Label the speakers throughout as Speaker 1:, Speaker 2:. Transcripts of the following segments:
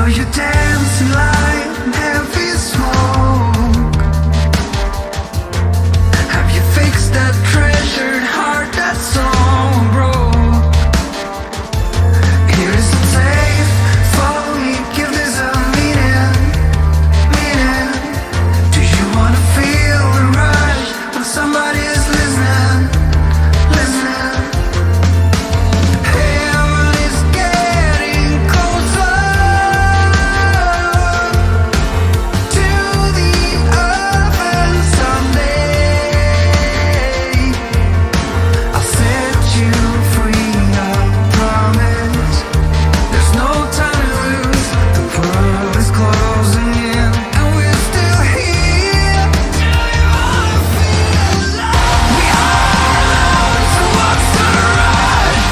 Speaker 1: saw you dancing like heavy smoke. Have you fixed that treasured heart that's so broke? Here is a safe for me, give this a meaning. Do you wanna feel the rush when somebody is listening? Heaven is getting closer to the earth, and someday I'll set you free, I promise. There's no time to lose, the world is closing in, and we're still here. Do you wanna feel alive? We are so what's the rush?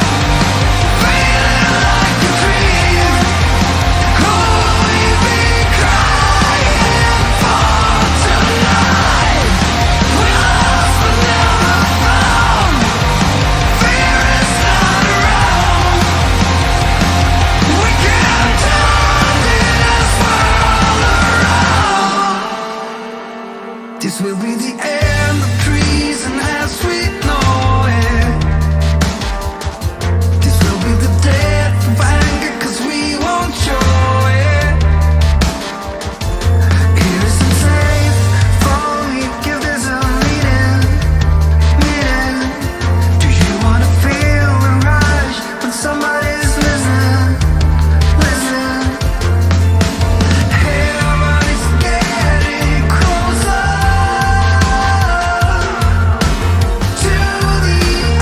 Speaker 1: Feeling like a dream. Could we be crying for tonight? We lost but never found. Fear is not around. We can't turn this world around. This will be the end of treason as we know it. This will be the death of anger, 'cause we won't show it. Here isn't safe for me, give this a meaning. Do you wanna feel the rush when somebody's listening? Heaven is getting closer to the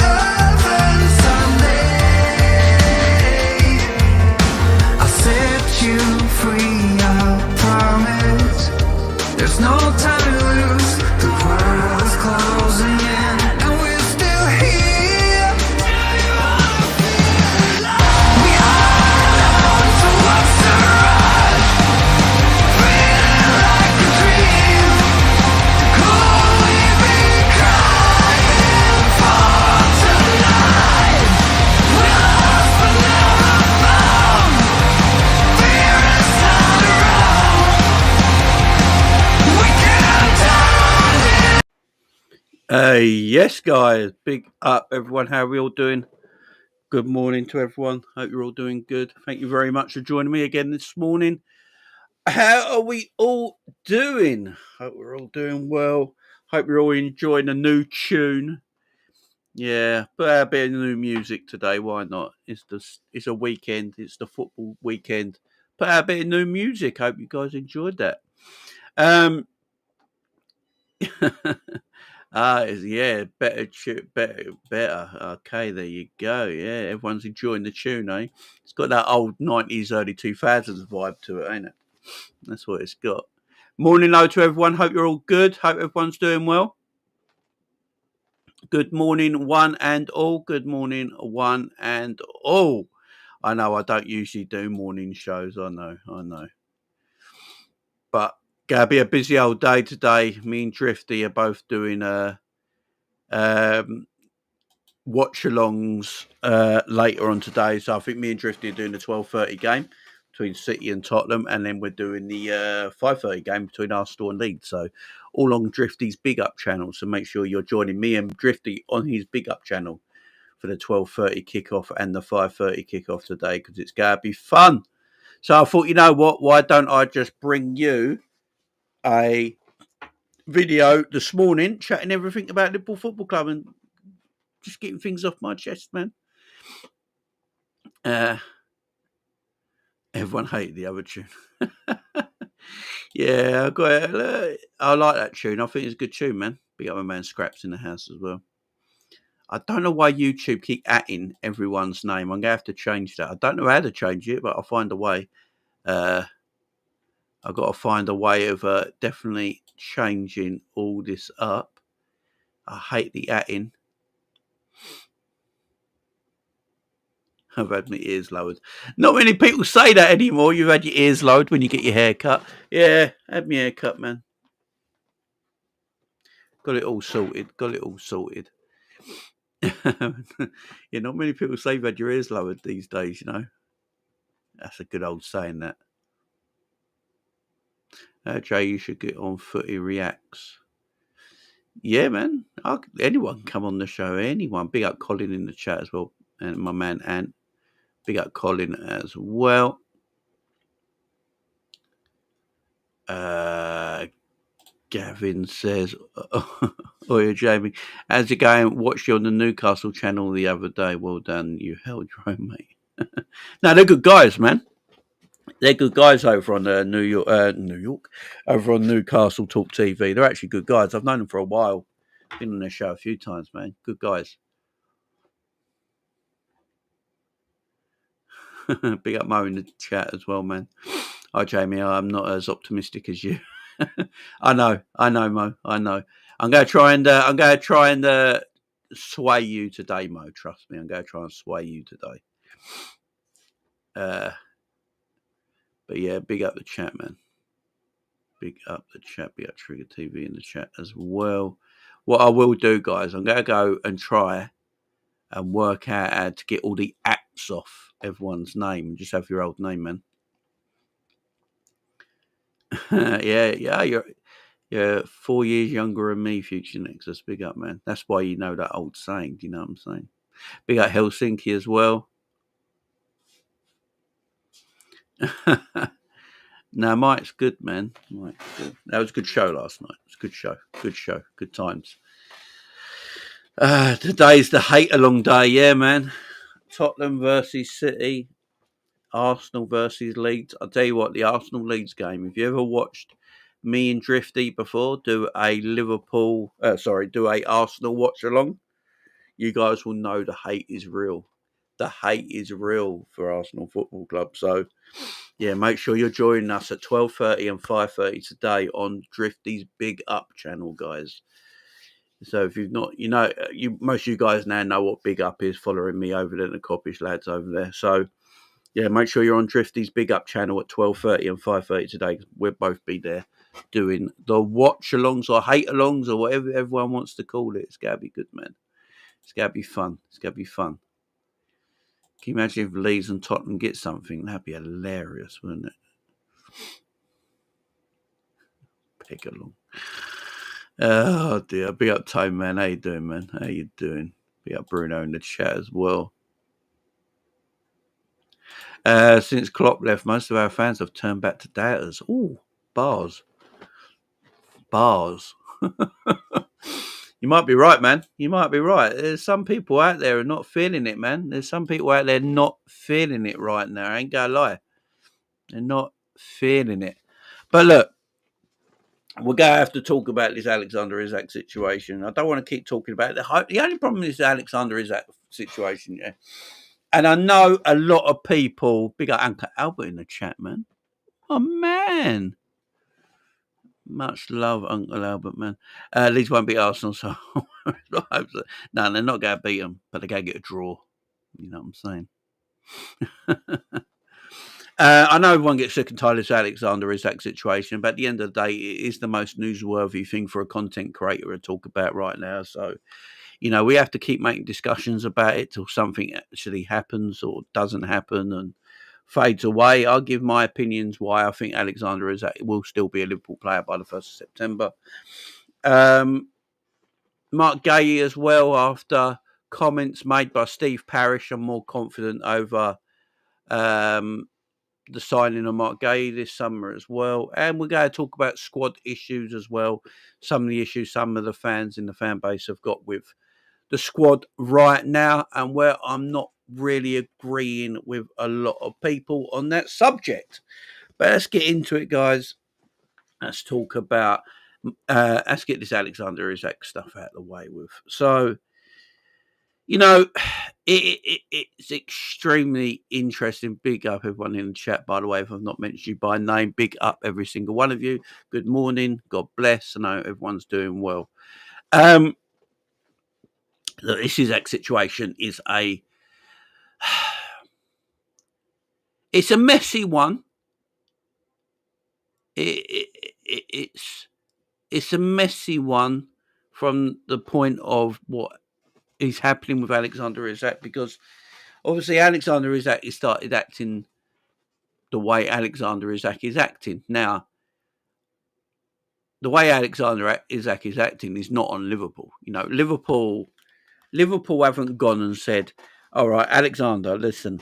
Speaker 1: earth, and someday I'll set you free, I promise. There's no time to lose, the world is closing in, and we're still here. Do you wanna feel alive? We are alone, so what's the rush? Feeling like a dream. Could we be crying for tonight? We lost but never found. Fear is not around. We can't turn it.
Speaker 2: Yes, guys. Big up, everyone. How are we all doing? Good morning to everyone. Hope you're all doing good. Thank you very much for joining me again this morning. How are we all doing? Hope we're all doing well. Hope you're all enjoying a new tune. Yeah, put out a bit of new music today. Why not? It's a weekend. It's the football weekend. Put out a bit of new music. Hope you guys enjoyed that. Yeah, better. Okay, there you go. Yeah, everyone's enjoying the tune, eh? It's got that old 90s, early 2000s vibe to it, ain't it? That's what it's got. Morning, hello to everyone. Hope you're all good. Hope everyone's doing well. Good morning, one and all. Good morning, one and all. I know I don't usually do morning shows. I know. But gonna be a busy old day today. Me and Drifty are both doing watch-alongs later on today. So I think me and Drifty are doing the 12:30 game between City and Tottenham, and then we're doing the 5:30 game between Arsenal and Leeds. So all on Drifty's Big Up channel. So make sure you're joining me and Drifty on his Big Up channel for the 12:30 kickoff and the 5:30 kickoff today, because it's gonna be fun. So I thought, you know what? Why don't I just bring you a video this morning chatting everything about Liverpool Football Club and just getting things off my chest, man. Everyone hated the other tune. Yeah, I like that tune. I think it's a good tune, man. Big up my man Scraps in the house as well. I don't know why YouTube keep atting everyone's name. I'm gonna have to change that. I don't know how to change it, but I'll find a way. I've got to find a way of definitely changing all this up. I hate the atting. I've had my ears lowered. Not many people say that anymore. You've had your ears lowered when you get your hair cut. Yeah, had my hair cut, man. Got it all sorted. Yeah, not many people say you've had your ears lowered these days, you know. That's a good old saying, that. Jay, you should get on Footy Reacts. Yeah, man. Anyone can come on the show. Anyone. Big up Colin in the chat as well. And my man Ant. Big up Colin as well. Gavin says, oh, yeah, Jamie, how's it going? Watched you on the Newcastle channel the other day. Well done. You held your own, mate. No, they're good guys, man. They're good guys over on New York, over on Newcastle Talk TV. They're actually good guys. I've known them for a while. Been on their show a few times, man. Good guys. Big up Mo in the chat as well, man. Hi, Jamie. I'm not as optimistic as you. I know, Mo. I know. I'm going to try and sway you today, Mo. Trust me. I'm going to try and sway you today. But yeah, big up the chat, man. Big up the chat. Big up Trigger TV in the chat as well. What I will do, guys, I'm going to go and try and work out how to get all the acts off everyone's name. Just have your old name, man. yeah, you're 4 years younger than me, Future Nexus. Big up, man. That's why you know that old saying. Do you know what I'm saying? Big up Helsinki as well. No, Mike's good, man. Mike's good. That was a good show last night. It was a good show. Good show. Good times. Today's the hate-along day. Yeah, man. Tottenham versus City. Arsenal versus Leeds. I'll tell you what, the Arsenal-Leeds game, if you ever watched me and Drifty before do a Arsenal watch-along, you guys will know the hate is real. The hate is real for Arsenal Football Club. So, yeah, make sure you're joining us at 12:30 and 5:30 today on Drifty's Big Up channel, guys. So if you've not, most of you guys now know what Big Up is, following me over there, the Coppish lads over there. So, yeah, make sure you're on Drifty's Big Up channel at 12:30 and 5:30 today. We'll both be there doing the watch-alongs or hate-alongs or whatever everyone wants to call it. It's going to be good, man. It's going to be fun. It's going to be fun. Can you imagine if Leeds and Tottenham get something? That'd be hilarious, wouldn't it? Peg along. Oh, dear. Big up, Tone, man. How you doing, man? How you doing? Big up Bruno in the chat as well. Since Klopp left, most of our fans have turned back to doubters. Ooh, bars. You might be right, man. You might be right. There's some people out there who are not feeling it, man. There's some people out there not feeling it right now. I ain't gonna lie. They're not feeling it. But look, we're going to have to talk about this Alexander Isak situation. I don't want to keep talking about it. The only problem is the Alexander Isak situation, yeah. And I know a lot of people, big up Uncle Albert in the chat, man. Oh, man. Much love, Uncle Albert, man. Leeds won't beat Arsenal, so no, they're not going to beat them, but they're going to get a draw. You know what I'm saying? I know everyone gets sick and tired of this Alexander Isak situation, but at the end of the day, it is the most newsworthy thing for a content creator to talk about right now. So, we have to keep making discussions about it till something actually happens or doesn't happen and fades away. I'll give my opinions why I think Alexander Isak will still be a Liverpool player by the 1st of September. Marc Guehi as well, after comments made by Steve Parish, I'm more confident over the signing of Marc Guehi this summer as well. And we're going to talk about squad issues as well. Some of the issues some of the fans in the fan base have got with the squad right now, and where I'm not really agreeing with a lot of people on that subject. But let's get into it, guys. Let's talk about, let's get this Alexander Isak stuff out of the way with. So, it's extremely interesting. Big up everyone in the chat, by the way. If I've not mentioned you by name, big up every single one of you. Good morning. God bless. I know everyone's doing well. This Isak situation is it's a messy one. It's a messy one from the point of what is happening with Alexander Isak, because obviously Alexander Isak has started acting the way Alexander Isak is acting. Now, the way Alexander Isak is acting is not on Liverpool. You know, Liverpool haven't gone and said, "All right, Alexander, listen,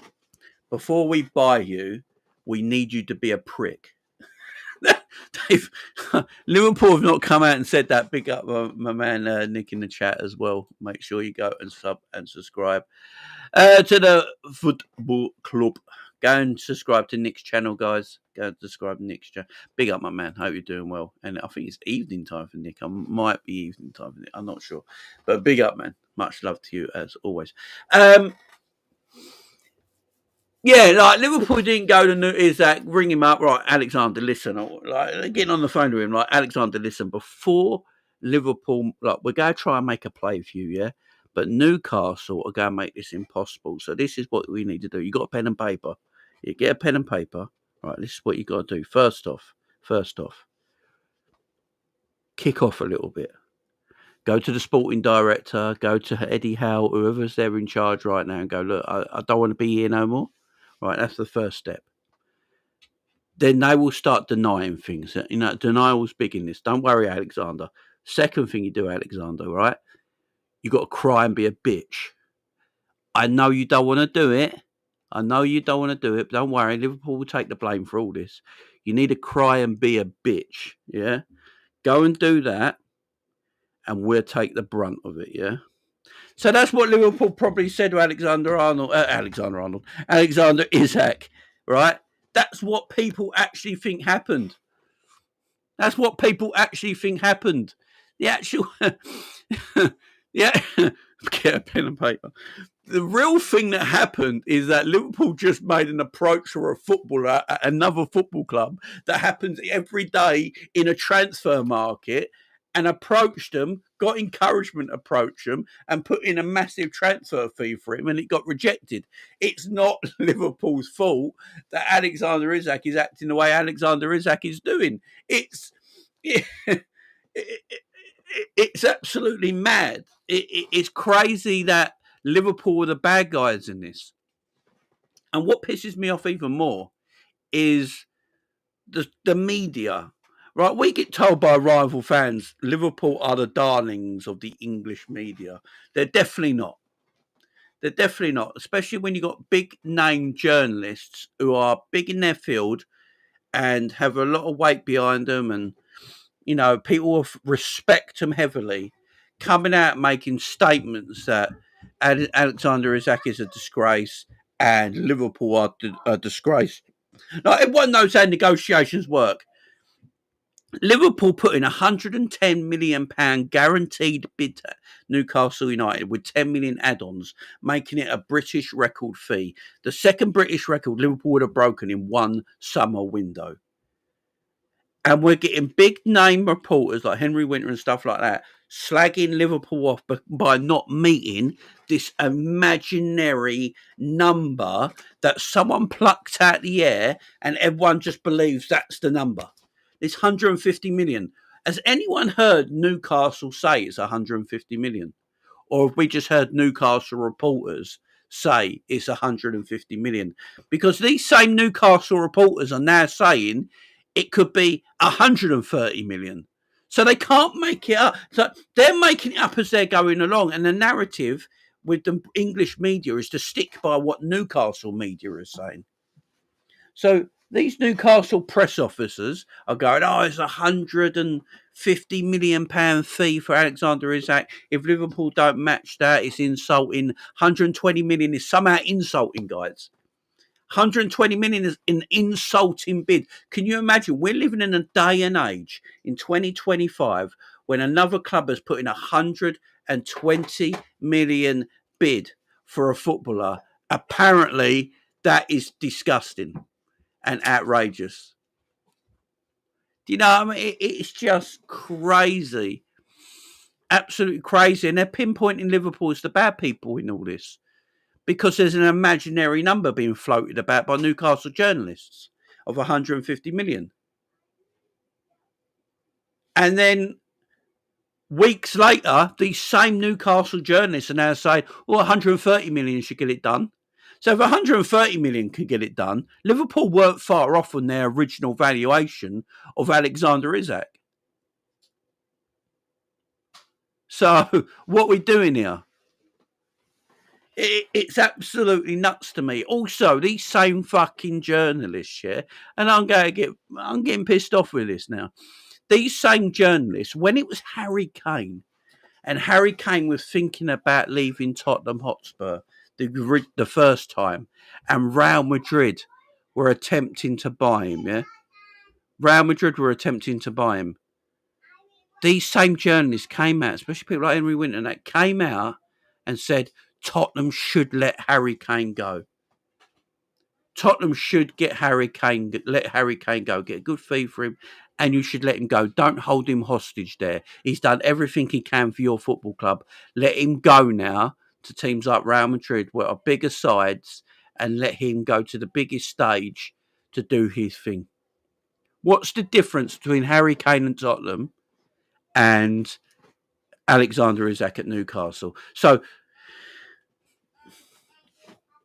Speaker 2: before we buy you, we need you to be a prick." They've, Liverpool have not come out and said that. Big up my man Nick in the chat as well. Make sure you go and sub and subscribe to the football club. Go and subscribe to Nick's channel, guys. Go and subscribe to Nick's channel. Big up, my man. Hope you're doing well. And I think it's evening time for Nick. I might be evening time for Nick. I'm not sure. But big up, man. Much love to you as always. Yeah, like Liverpool didn't go to Isak, ring him up, right? Alexander, listen, like getting on the phone to him, like Alexander, listen. Before Liverpool, like we're going to try and make a play for you, yeah. But Newcastle are going to make this impossible. So this is what we need to do. You got a pen and paper. You get a pen and paper, right? This is what you got to do. First off, kick off a little bit. Go to the sporting director. Go to Eddie Howe, whoever's there in charge right now, and go, look, I don't want to be here no more. Right, that's the first step. Then they will start denying things. You know, denial's big in this. Don't worry, Alexander. Second thing you do, Alexander, right? You got to cry and be a bitch. I know you don't want to do it. But don't worry, Liverpool will take the blame for all this. You need to cry and be a bitch, yeah? Go and do that, and we'll take the brunt of it, yeah? So that's what Liverpool probably said to Alexander Isak, right? That's what people actually think happened. The actual, yeah, get a pen and paper. The real thing that happened is that Liverpool just made an approach for a footballer at another football club that happens every day in a transfer market, and approached them, got encouragement to approach them, and put in a massive transfer fee for him, and it got rejected. It's not Liverpool's fault that Alexander Isak is acting the way Alexander Isak is doing. It's absolutely mad. It's crazy that Liverpool are the bad guys in this. And what pisses me off even more is the media. Right, we get told by rival fans Liverpool are the darlings of the English media. They're definitely not. Especially when you've got big name journalists who are big in their field and have a lot of weight behind them, and you know, people respect them heavily, coming out making statements that Alexander Isak is a disgrace and Liverpool are a disgrace. Now, everyone knows how negotiations work. Liverpool put in £110 million guaranteed bid at Newcastle United with 10 million add-ons, making it a British record fee. The second British record Liverpool would have broken in one summer window. And we're getting big name reporters like Henry Winter and stuff like that slagging Liverpool off by not meeting this imaginary number that someone plucked out the air, and everyone just believes that's the number. It's 150 million. Has anyone heard Newcastle say it's 150 million? Or have we just heard Newcastle reporters say it's 150 million? Because these same Newcastle reporters are now saying it could be 130 million. So they can't make it up. So they're making it up as they're going along. And the narrative with the English media is to stick by what Newcastle media is saying. So these Newcastle press officers are going, oh, it's £150 million fee for Alexander Isak. If Liverpool don't match that, it's insulting. 120 million is somehow insulting, guys. 120 million is an insulting bid. Can you imagine? We're living in a day and age in 2025 when another club has put in 120 million bid for a footballer. Apparently, that is disgusting and outrageous. Do you know what I mean? It's just crazy. Absolutely crazy. And they're pinpointing Liverpool as the bad people in all this, because there's an imaginary number being floated about by Newcastle journalists of 150 million. And then weeks later, these same Newcastle journalists are now saying, well, 130 million should get it done. So if 130 million can get it done, Liverpool weren't far off on their original valuation of Alexander Isak. So what we're doing here, it's absolutely nuts to me. Also, these same fucking journalists, yeah, and I'm getting pissed off with this now. These same journalists, when it was Harry Kane, and Harry Kane was thinking about leaving Tottenham Hotspur the first time, and Real Madrid were attempting to buy him, yeah? Real Madrid were attempting to buy him. These same journalists came out, especially people like Henry Winton, that came out and said Tottenham should let Harry Kane go. Tottenham should let Harry Kane go, get a good fee for him, and you should let him go. Don't hold him hostage there. He's done everything he can for your football club. Let him go now to teams like Real Madrid, where are bigger sides, and let him go to the biggest stage to do his thing. What's the difference between Harry Kane and Tottenham and Alexander Isak at Newcastle? So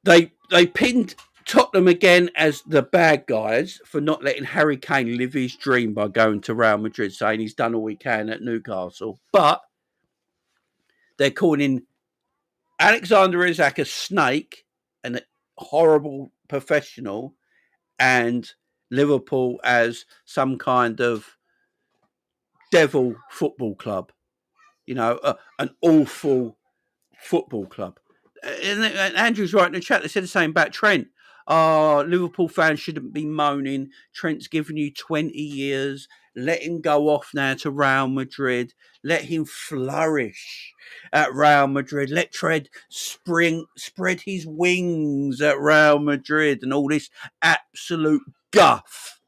Speaker 2: they pinned Tottenham again as the bad guys for not letting Harry Kane live his dream by going to Real Madrid, saying he's done all he can at Newcastle. But they're calling Alexander Isak a snake and a horrible professional, and Liverpool as some kind of devil football club. You know, an awful football club. And Andrew's right in the chat. They said the same about Trent. Oh, Liverpool fans shouldn't be moaning. Trent's given you 20 years. Let him go off now to Real Madrid. Let him flourish at Real Madrid. Let Trent spread his wings at Real Madrid, and all this absolute guff.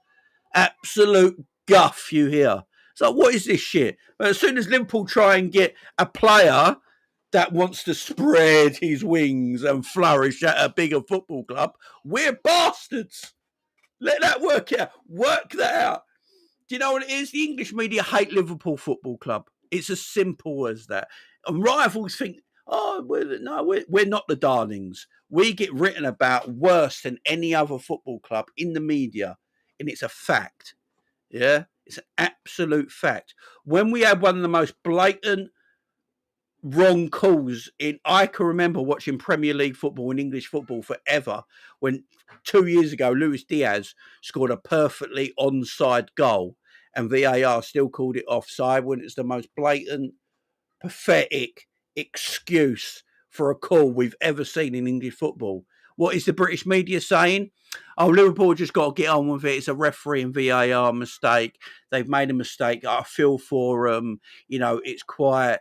Speaker 2: Absolute guff you hear. So what is this shit? But as soon as Liverpool try and get a player that wants to spread his wings and flourish at a bigger football club, we're bastards. Let that work out. Work that out. Do you know what it is? The English media hate Liverpool Football Club. It's as simple as that. And rivals think, oh, we're not the darlings. We get written about worse than any other football club in the media. And it's a fact. Yeah? It's an absolute fact. When we had one of the most blatant wrong calls I can remember watching Premier League football and English football forever, when 2 years ago Luis Diaz scored a perfectly onside goal and VAR still called it offside, when it's the most blatant, pathetic excuse for a call we've ever seen in English football. What is the British media saying? Oh, Liverpool just got to get on with it. It's a referee and VAR mistake. They've made a mistake. I feel for them. You know, it's quite...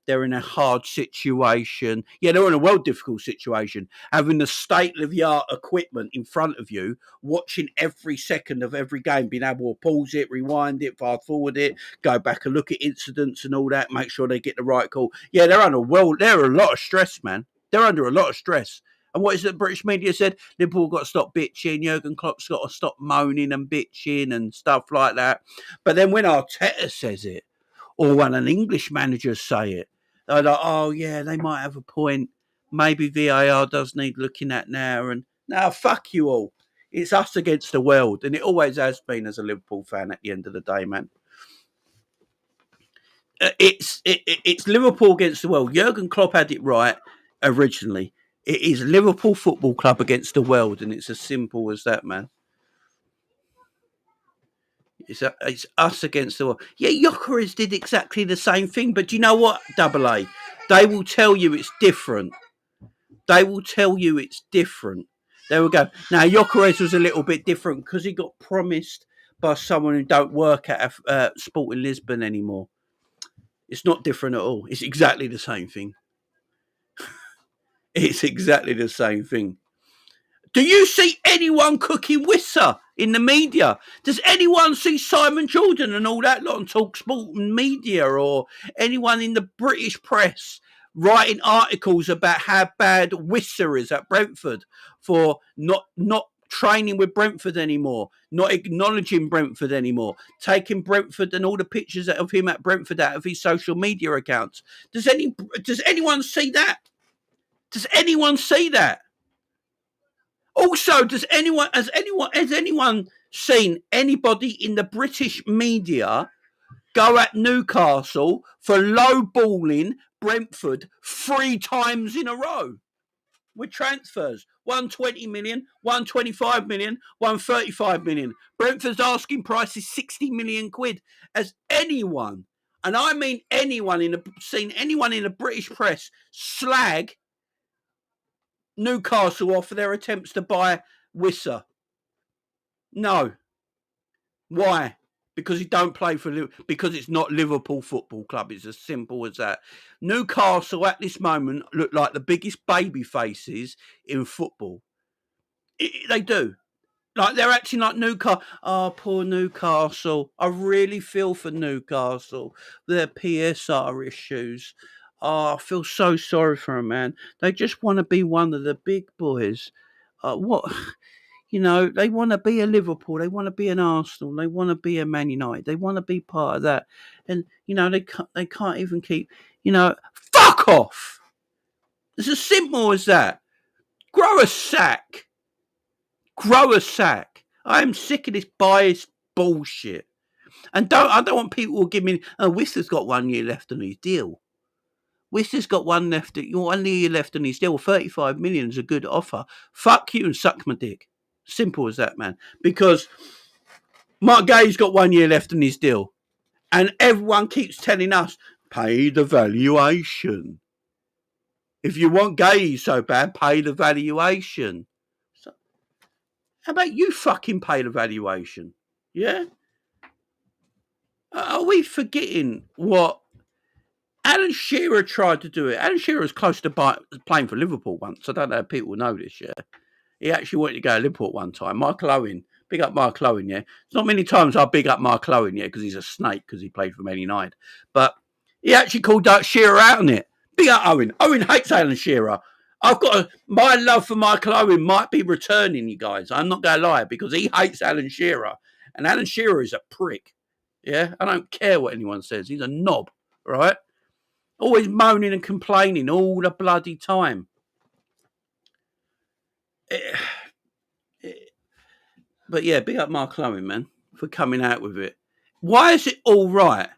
Speaker 2: They're in a hard situation. Yeah, they're in a well difficult situation. Having the state-of-the-art equipment in front of you, watching every second of every game, being able to pause it, rewind it, fast forward it, go back and look at incidents and all that, make sure they get the right call. Yeah, they're a lot of stress, man. They're under a lot of stress. And what is it the British media said? Liverpool got to stop bitching. Jurgen Klopp's got to stop moaning and bitching and stuff like that. But then when Arteta says it, or when an English manager say it, they're like, oh, yeah, they might have a point. Maybe VAR does need looking at now. And now, fuck you all. It's us against the world. And it always has been as a Liverpool fan at the end of the day, man. It's Liverpool against the world. Jurgen Klopp had it right originally. It is Liverpool Football Club against the world. And it's as simple as that, man. It's us against the world. Yeah, Jokeris did exactly the same thing. But do you know what, Double A? They will tell you it's different. They will tell you it's different. There we go. Now, Jokeris was a little bit different because he got promised by someone who don't work at Sport in Lisbon anymore. It's not different at all. It's exactly the same thing. It's exactly the same thing. Do you see anyone cooking Wissa in the media? Does anyone see Simon Jordan and all that lot on TalkSport and media, or anyone in the British press writing articles about how bad Wissa is at Brentford for not training with Brentford anymore, not acknowledging Brentford anymore, taking Brentford and all the pictures of him at Brentford out of his social media accounts? Does anyone see that? Does anyone see that? Also, has anyone seen anybody in the British media go at Newcastle for low balling Brentford 3 times in a row with transfers. 120 million, 125 million, 135 million. Brentford's asking price is 60 million quid. As anyone, and I mean anyone seen anyone in the British press slag Newcastle off for their attempts to buy Wissa? No. Why? Because he don't play because it's not Liverpool Football Club. It's as simple as that. Newcastle at this moment look like the biggest baby faces in football. They do. Like they're acting like Newcastle. Oh, poor Newcastle. I really feel for Newcastle. Their PSR issues. Oh, I feel so sorry for them, man. They just want to be one of the big boys. What? You know, they want to be a Liverpool, they want to be an Arsenal, they want to be a Man United, they want to be part of that, and you know they can't even keep. You know, fuck off. It's as simple as that. Grow a sack. Grow a sack. I am sick of this biased bullshit, and I don't want people who give me. Oh, Whistler's got 1 year left on his deal. Whistler's got 1 year left on his deal. 35 million is a good offer. Fuck you and suck my dick. Simple as that, man. Because Marc Guehi's got 1 year left on his deal. And everyone keeps telling us, pay the valuation. If you want Guehi so bad, pay the valuation. So, how about you fucking pay the valuation? Yeah? Are we forgetting what Alan Shearer tried to do it? Alan Shearer was close to playing for Liverpool once. I don't know if people know this, yeah? He actually wanted to go to Liverpool at one time. Mark Owen, big up Mark Owen, yeah. It's not many times I big up Mark Owen, yeah, because he's a snake, because he played for Man United. But he actually called Shearer out on it. Big up Owen. Owen hates Alan Shearer. My love for Michael Owen might be returning, you guys. I'm not going to lie, because he hates Alan Shearer. And Alan Shearer is a prick. Yeah, I don't care what anyone says. He's a knob, right? Always moaning and complaining all the bloody time. But yeah, big up Mark Owen, man, for coming out with it. Why is it all right?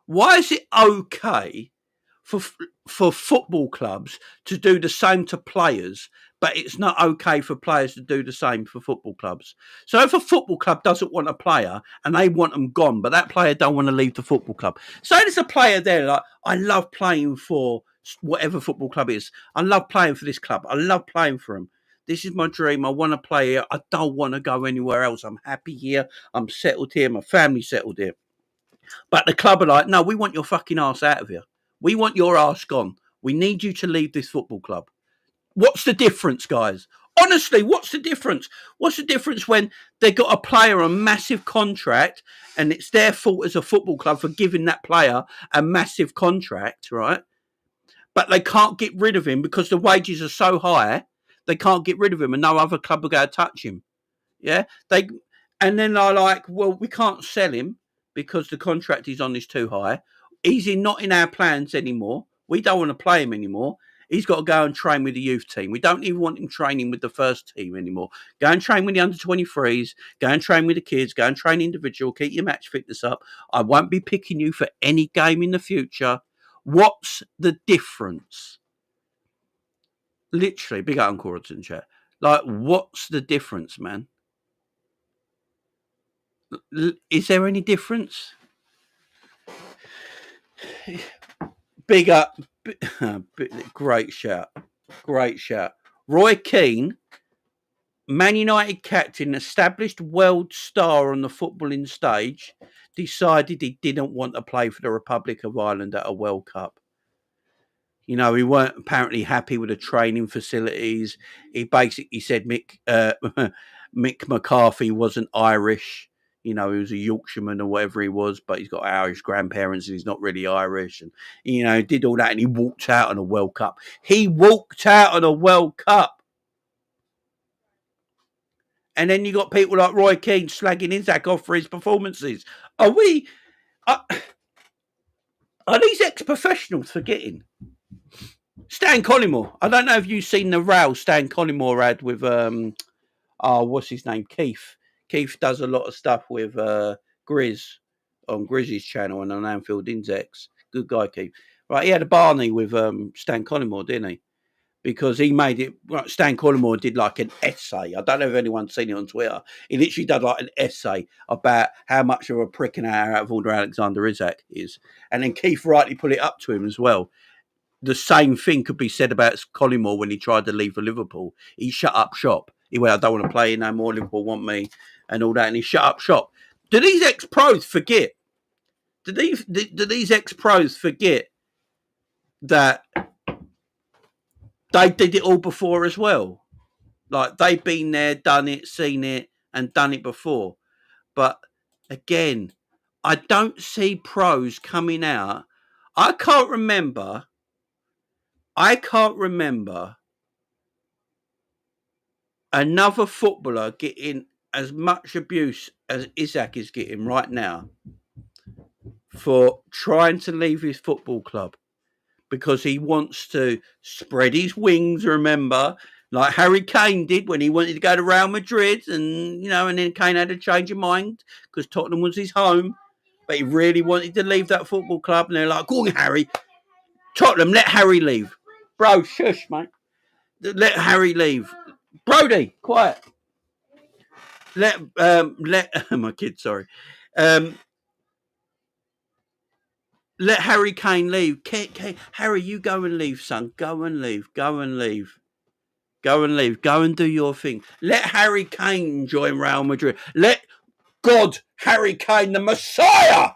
Speaker 2: Why is it okay for football clubs to do the same to players, but it's not okay for players to do the same for football clubs? So if a football club doesn't want a player and they want them gone, but that player don't want to leave the football club. So there's a player there like, I love playing for whatever football club is. I love playing for this club. I love playing for them. This is my dream. I want to play here. I don't want to go anywhere else. I'm happy here. I'm settled here. My family's settled here. But the club are like, no, we want your fucking ass out of here. We want your ass gone. We need you to leave this football club. What's the difference, guys? Honestly, what's the difference? What's the difference when they got a player on massive contract and it's their fault as a football club for giving that player a massive contract, right? But they can't get rid of him because the wages are so high, they can't get rid of him and no other club will go to touch him. Yeah? And then they're like, well, we can't sell him because the contract he's on is too high. He's not in our plans anymore. We don't want to play him anymore. He's got to go and train with the youth team. We don't even want him training with the first team anymore. Go and train with the under-23s. Go and train with the kids. Go and train individual. Keep your match fitness up. I won't be picking you for any game in the future. What's the difference? Literally, big up Uncle Rodson chat. Like, what's the difference, man? Is there any difference? Big up. Great shout. Great shout. Roy Keane, Man United captain, established world star on the footballing stage, decided he didn't want to play for the Republic of Ireland at a World Cup. You know, he weren't apparently happy with the training facilities. He basically said Mick McCarthy wasn't Irish. You know, he was a Yorkshireman or whatever he was, but he's got Irish grandparents and he's not really Irish. And, you know, did all that and he walked out on a World Cup. He walked out on a World Cup. And then you got people like Roy Keane slagging Isak off for his performances. Are these ex-professionals forgetting? Stan Collymore. I don't know if you've seen the row Stan Collymore had with, what's his name? Keith. Keith does a lot of stuff with Grizz. on Grizzly's channel and on Anfield Index. Good guy, Keith. Right, he had a Barney with Stan Collymore, didn't he? Because he made it. Right, Stan Collymore did like an essay. I don't know if anyone's seen it on Twitter. He literally did like an essay about how much of a prick and out of order Alexander Isak is, and then Keith rightly put it up to him as well. The same thing could be said about Collymore when he tried to leave for Liverpool. He shut up shop. He went, I don't want to play no more. Liverpool want me and all that. And he shut up shop. Do these ex-pros forget? Do these ex-pros forget that they did it all before as well? Like, they've been there, done it, seen it, and done it before. But again, I don't see pros coming out. I can't remember another footballer getting as much abuse as Isak is getting right now for trying to leave his football club because he wants to spread his wings, remember, like Harry Kane did when he wanted to go to Real Madrid, and and then Kane had a change of mind because Tottenham was his home, but he really wanted to leave that football club, and they're like, go on, Harry. Tottenham, let Harry leave. Bro, shush, mate. Let Harry leave. Brody, quiet. Let my kid, sorry. Let Harry Kane leave. Harry, you go and leave, son. Go and leave. Go and leave. Go and leave. Go and do your thing. Let Harry Kane join Real Madrid. Let God, Harry Kane, the Messiah,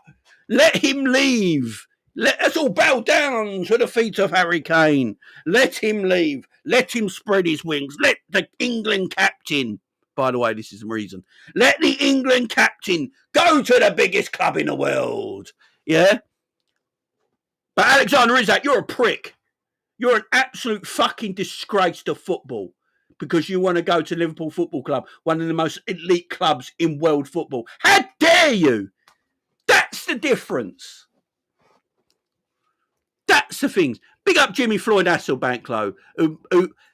Speaker 2: let him leave. Let us all bow down to the feet of Harry Kane. Let him leave. Let him spread his wings. Let the England captain, by the way, this is the reason, let the England captain go to the biggest club in the world. Yeah? But Alexander Isak, you're a prick. You're an absolute fucking disgrace to football because you want to go to Liverpool Football Club, one of the most elite clubs in world football. How dare you? That's the difference. That's the things. Big up Jimmy Floyd Hasselbank, who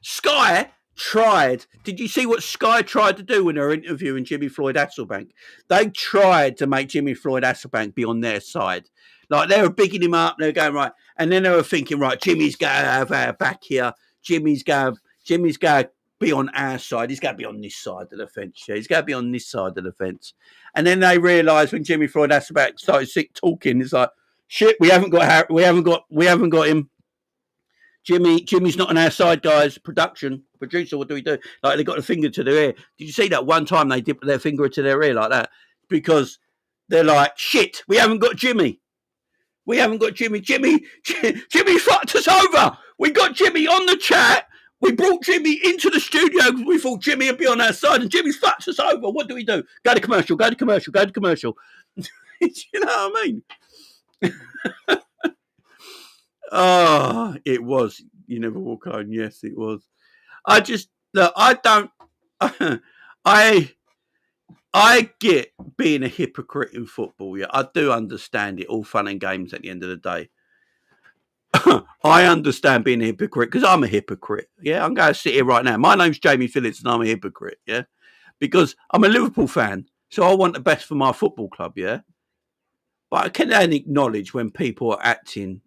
Speaker 2: Sky tried. Did you see what Sky tried to do when they were interviewing Jimmy Floyd Hasselbank? They tried to make Jimmy Floyd Hasselbank be on their side. Like, they were bigging him up. They were going, right. And then they were thinking, right, Jimmy's going to have our back here. Jimmy's going to be on our side. He's going to be on this side of the fence. Yeah, he's going to be on this side of the fence. And then they realised when Jimmy Floyd Hasselbank started sick talking, it's like, shit, we haven't got him. Jimmy's not on our side, guys. Producer, what do we do? Like, they got a finger to their ear. Did you see that one time they dipped their finger to their ear like that? Because they're like, shit, we haven't got Jimmy. We haven't got Jimmy. Jimmy fucked us over. We got Jimmy on the chat. We brought Jimmy into the studio because we thought Jimmy would be on our side, and Jimmy's fucked us over. What do we do? Go to commercial. You know what I mean? Oh, it was. You never walk alone. Yes, it was. I get being a hypocrite in football. Yeah, I do understand it. All fun and games at the end of the day. I understand being a hypocrite because I'm a hypocrite. Yeah, I'm going to sit here right now. My name's Jamie Phillips and I'm a hypocrite. Yeah, because I'm a Liverpool fan, so I want the best for my football club. Yeah, but I can then acknowledge when people are acting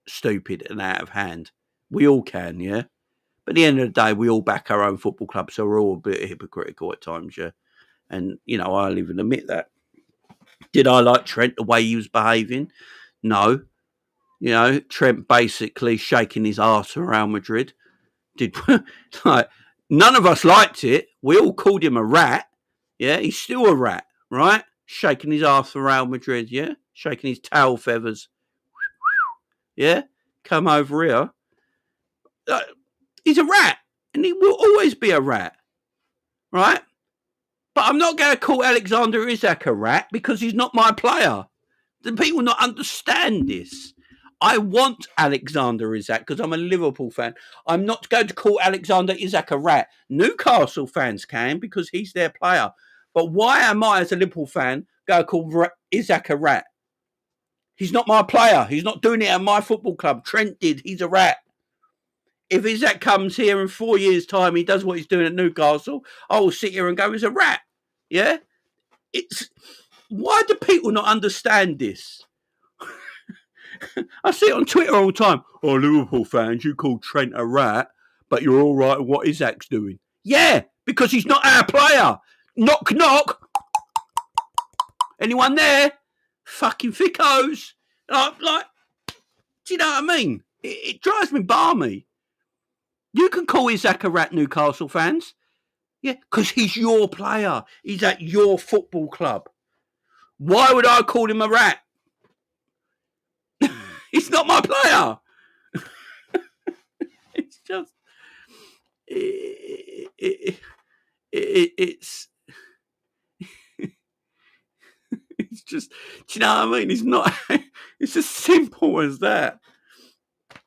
Speaker 2: stupid and out of hand. We all can, yeah. But at the end of the day, we all back our own football club, so we're all a bit hypocritical at times, yeah. And I'll even admit that. Did I like Trent the way he was behaving? No. Trent basically shaking his arse for Real Madrid. None of us liked it. We all called him a rat. Yeah, he's still a rat, right? Shaking his arse for Real Madrid, yeah? Shaking his tail feathers. Yeah? Come over here. He's a rat, and he will always be a rat, right? But I'm not going to call Alexander Isak a rat because he's not my player. The people not understand this. I want Alexander Isak because I'm a Liverpool fan. I'm not going to call Alexander Isak a rat. Newcastle fans can because he's their player. But why am I, as a Liverpool fan, going to call Isak a rat? He's not my player. He's not doing it at my football club. Trent did. He's a rat. If Isak comes here in 4 years' time, he does what he's doing at Newcastle, I will sit here and go, he's a rat. Yeah? why do people not understand this? I see it on Twitter all the time. Oh, Liverpool fans, you call Trent a rat, but you're all right with what Isak's doing. Yeah, because he's not our player. Knock, knock. Anyone there? Fucking thickos. Like, do you know what I mean? It drives me balmy. You can call Isak a rat, Newcastle fans. Yeah, because he's your player. He's at your football club. Why would I call him a rat? He's not my player. It's just... it's it's just, do you know what I mean? It's not, it's as simple as that.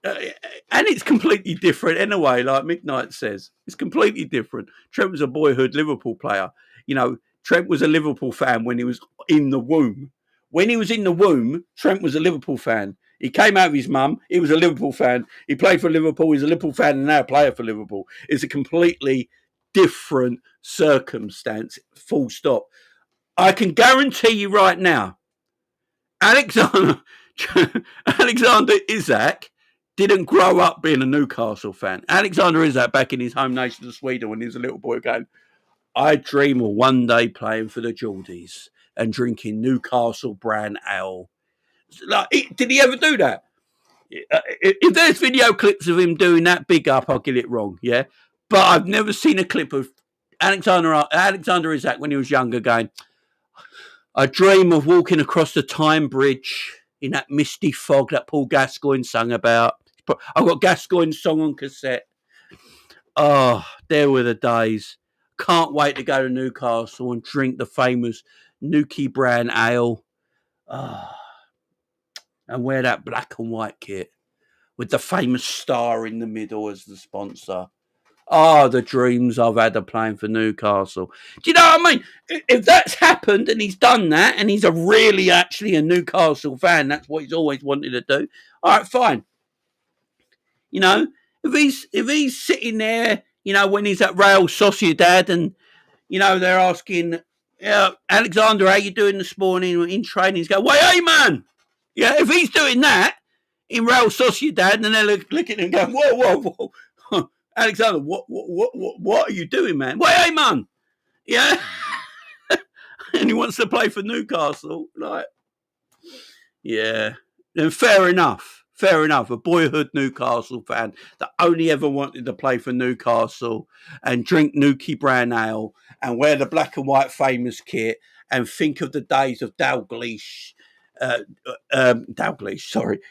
Speaker 2: And it's completely different anyway, like Midnight says. It's completely different. Trent was a boyhood Liverpool player. You know, Trent was a Liverpool fan when he was in the womb. When he was in the womb, Trent was a Liverpool fan. He came out of his mum. He was a Liverpool fan. He played for Liverpool. He's a Liverpool fan and now a player for Liverpool. It's a completely different circumstance, full stop. I can guarantee you right now, Alexander Isak didn't grow up being a Newcastle fan. Alexander Isak, back in his home nation of Sweden when he was a little boy, going, I dream of one day playing for the Geordies and drinking Newcastle brand ale. Like, did he ever do that? If there's video clips of him doing that, big up, I'll get it wrong, yeah? But I've never seen a clip of Alexander Isak when he was younger going, I dream of walking across the Tyne Bridge in that misty fog that Paul Gascoigne sung about. I've got Gascoigne's song on cassette. Oh, there were the days. Can't wait to go to Newcastle and drink the famous Nuki brand ale. Oh, and wear that black and white kit with the famous star in the middle as the sponsor. Oh, the dreams I've had of playing for Newcastle. Do you know what I mean? If that's happened and he's done that and he's really actually a Newcastle fan, that's what he's always wanted to do. All right, fine. You know, if he's sitting there, you know, when he's at Real Sociedad and, you know, they're asking, Alexander, how you doing this morning in training? He's going, wait, hey, man. Yeah, if he's doing that in Real Sociedad and they're looking at him going, whoa. Alexander, what are you doing, man? Wait, hey, man. Yeah. And he wants to play for Newcastle. Like, yeah. And fair enough. A boyhood Newcastle fan that only ever wanted to play for Newcastle and drink Nuki brand ale and wear the black and white famous kit and think of the days of Dalglish,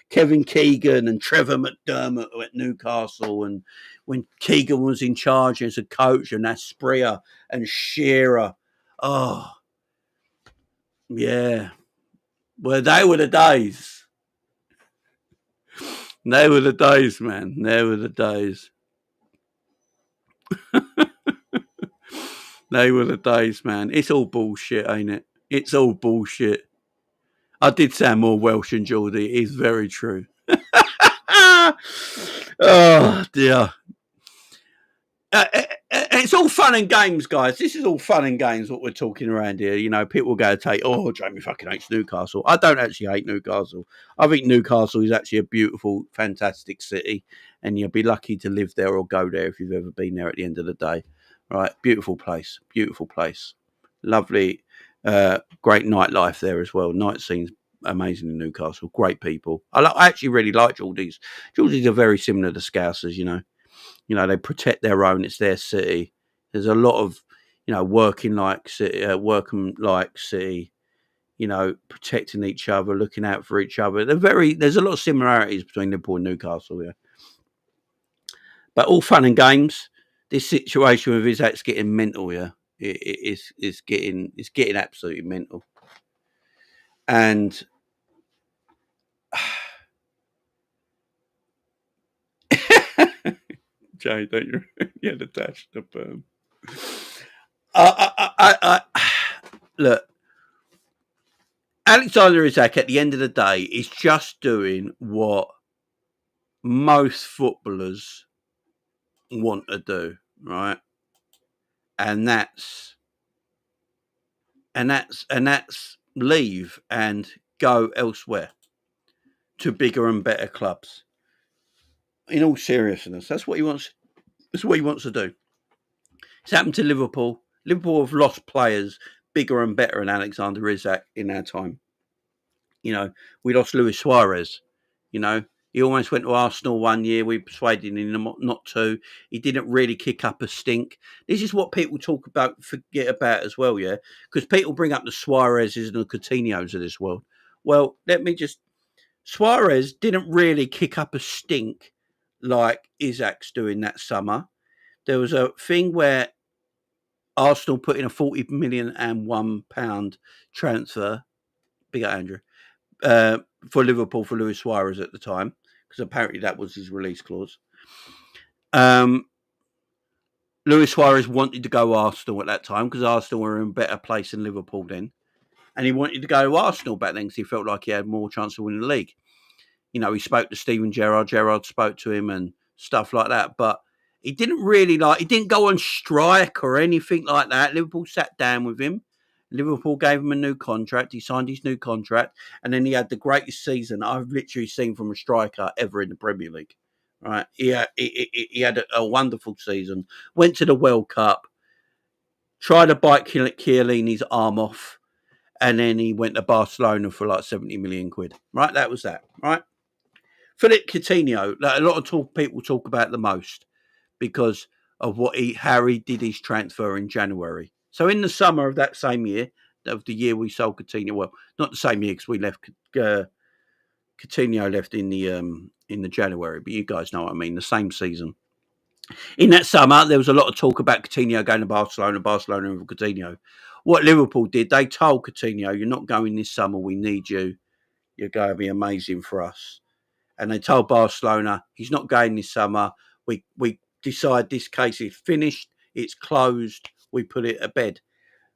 Speaker 2: Kevin Keegan and Trevor McDermott at Newcastle, and when Keegan was in charge as a coach, and Asprilla and Shearer. Oh, yeah. Well, they were the days. They were the days, man. They were the days. They were the days, man. It's all bullshit, ain't it? It's all bullshit. I did sound more Welsh than Geordie. It is very true. Oh, dear. It's all fun and games, guys. This is all fun and games, what we're talking around here. You know, people go take, oh, Jamie fucking hates Newcastle. I don't actually hate Newcastle. I think Newcastle is actually a beautiful, fantastic city, and you'll be lucky to live there or go there if you've ever been there at the end of the day. Right? Beautiful place. Lovely, great nightlife there as well. Night scenes amazing in Newcastle. Great people. I actually really like Geordies. Geordies are very similar to Scousers, you know. You know, they protect their own. It's their city. There's a lot of, you know, working like city, you know, protecting each other, looking out for each other. There's a lot of similarities between Liverpool and Newcastle, yeah. But all fun and games. This situation with Isak's getting mental, yeah. It's getting absolutely mental. And Jay, don't you? Yeah, the dash, the perm. Look, Alexander Isak at the end of the day is just doing what most footballers want to do, right? And that's leave and go elsewhere to bigger and better clubs. In all seriousness, that's what he wants. That's what he wants to do. It's happened to Liverpool. Liverpool have lost players bigger and better than Alexander Isak in our time. You know, we lost Luis Suarez. You know, he almost went to Arsenal one year. We persuaded him not to. He didn't really kick up a stink. This is what people forget about as well, yeah? Because people bring up the Suarezes and the Coutinhos of this world. Well, Suarez didn't really kick up a stink like Isak's doing that summer. There was a thing where Arsenal put in a £40 million and £1 transfer. Big up, Andrew. For Liverpool for Luis Suarez at the time, because apparently that was his release clause. Luis Suarez wanted to go Arsenal at that time because Arsenal were in a better place than Liverpool then. And he wanted to go to Arsenal back then because he felt like he had more chance of winning the league. You know, he spoke to Steven Gerrard. Gerrard spoke to him and stuff like that. But he didn't he didn't go on strike or anything like that. Liverpool sat down with him. Liverpool gave him a new contract. He signed his new contract. And then he had the greatest season I've literally seen from a striker ever in the Premier League. Right? He had a wonderful season. Went to the World Cup. Tried to bite Chiellini's arm off. And then he went to Barcelona for like 70 million quid. Right? That was that. Right? Philip Coutinho, a lot of people talk about the most because of how he did his transfer in January. So in the summer of that same year, of the year we sold Coutinho, well, not the same year because we left Coutinho left in the January, but you guys know what I mean. The same season. In that summer, there was a lot of talk about Coutinho going to Barcelona and Coutinho. What Liverpool did, they told Coutinho, "You're not going this summer. We need you. You're going to be amazing for us." And they told Barcelona, "He's not going this summer. We decide this case is finished. It's closed. We put it to bed."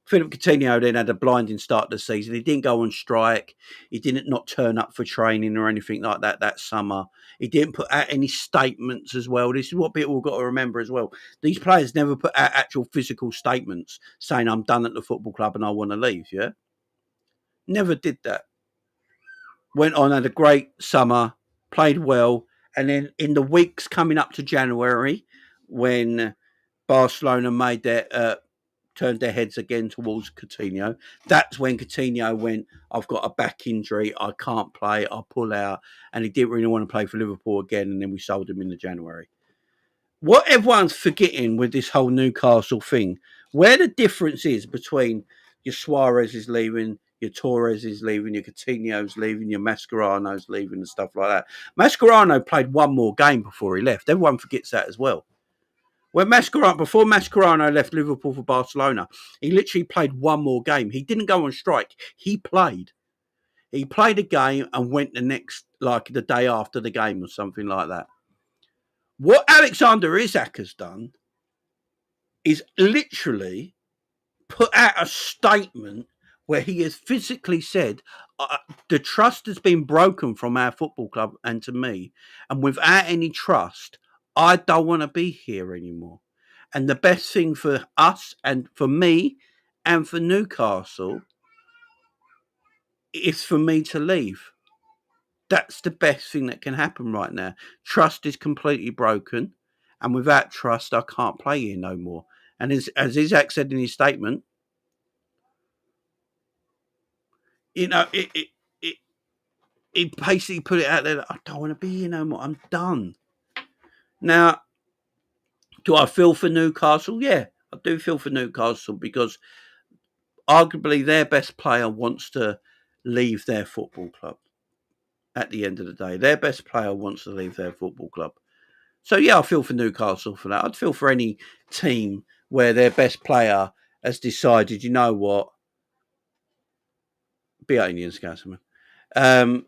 Speaker 2: Philip Coutinho then had a blinding start to the season. He didn't go on strike. He didn't not turn up for training or anything like that summer. He didn't put out any statements as well. This is what people have got to remember as well. These players never put out actual physical statements saying, "I'm done at the football club and I want to leave," yeah? Never did that. Went on, had a great summer, played well. And then in the weeks coming up to January, when Barcelona turned their heads again towards Coutinho, that's when Coutinho went, "I've got a back injury. I can't play. I'll pull out." And he didn't really want to play for Liverpool again. And then we sold him in the January. What everyone's forgetting with this whole Newcastle thing, where the difference is between your Suarez is leaving, your Torres is leaving, your Coutinho's leaving, your Mascherano's leaving and stuff like that. Mascherano played one more game before he left. Everyone forgets that as well. Before Mascherano left Liverpool for Barcelona, he literally played one more game. He didn't go on strike. He played. He played a game and went the day after the game or something like that. What Alexander Isak has done is literally put out a statement where he has physically said, "The trust has been broken from our football club and to me. And without any trust, I don't want to be here anymore. And the best thing for us and for me and for Newcastle is for me to leave." That's the best thing that can happen right now. Trust is completely broken. And without trust, I can't play here no more. And as Isak said in his statement, you know, he basically put it out there that I don't want to be here no more. I'm done. Now, do I feel for Newcastle? Yeah, I do feel for Newcastle because arguably their best player wants to leave their football club. At the end of the day, their best player wants to leave their football club. So, yeah, I feel for Newcastle for that. I'd feel for any team where their best player has decided, you know what, be out Indian Scoutsman.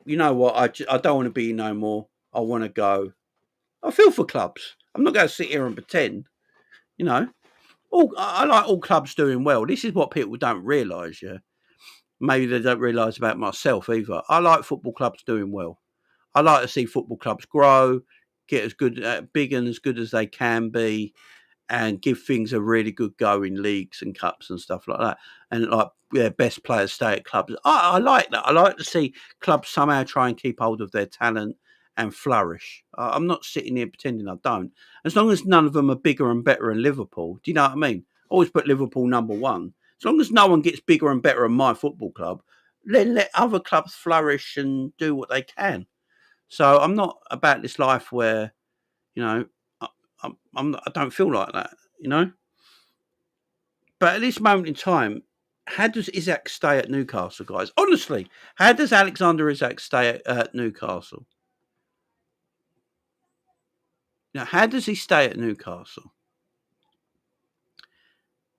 Speaker 2: You know what, I don't want to be no more. I want to go. I feel for clubs. I'm not going to sit here and pretend, you know. I like all clubs doing well. This is what people don't realise, yeah. Maybe they don't realise about myself either. I like football clubs doing well. I like to see football clubs grow, get as good, big and as good as they can be, and give things a really good go in leagues and cups and stuff like that. And like, yeah, best players stay at clubs. I like that. I like to see clubs somehow try and keep hold of their talent and flourish. I'm not sitting here pretending I don't. As long as none of them are bigger and better than Liverpool. Do you know what I mean? Always put Liverpool number one. As long as no one gets bigger and better than my football club, then let other clubs flourish and do what they can. So I'm not about this life where, you know, I don't feel like that, you know. But at this moment in time, how does Isak stay at Newcastle, guys? Honestly, how does Alexander Isak stay at Newcastle? Now, how does he stay at Newcastle?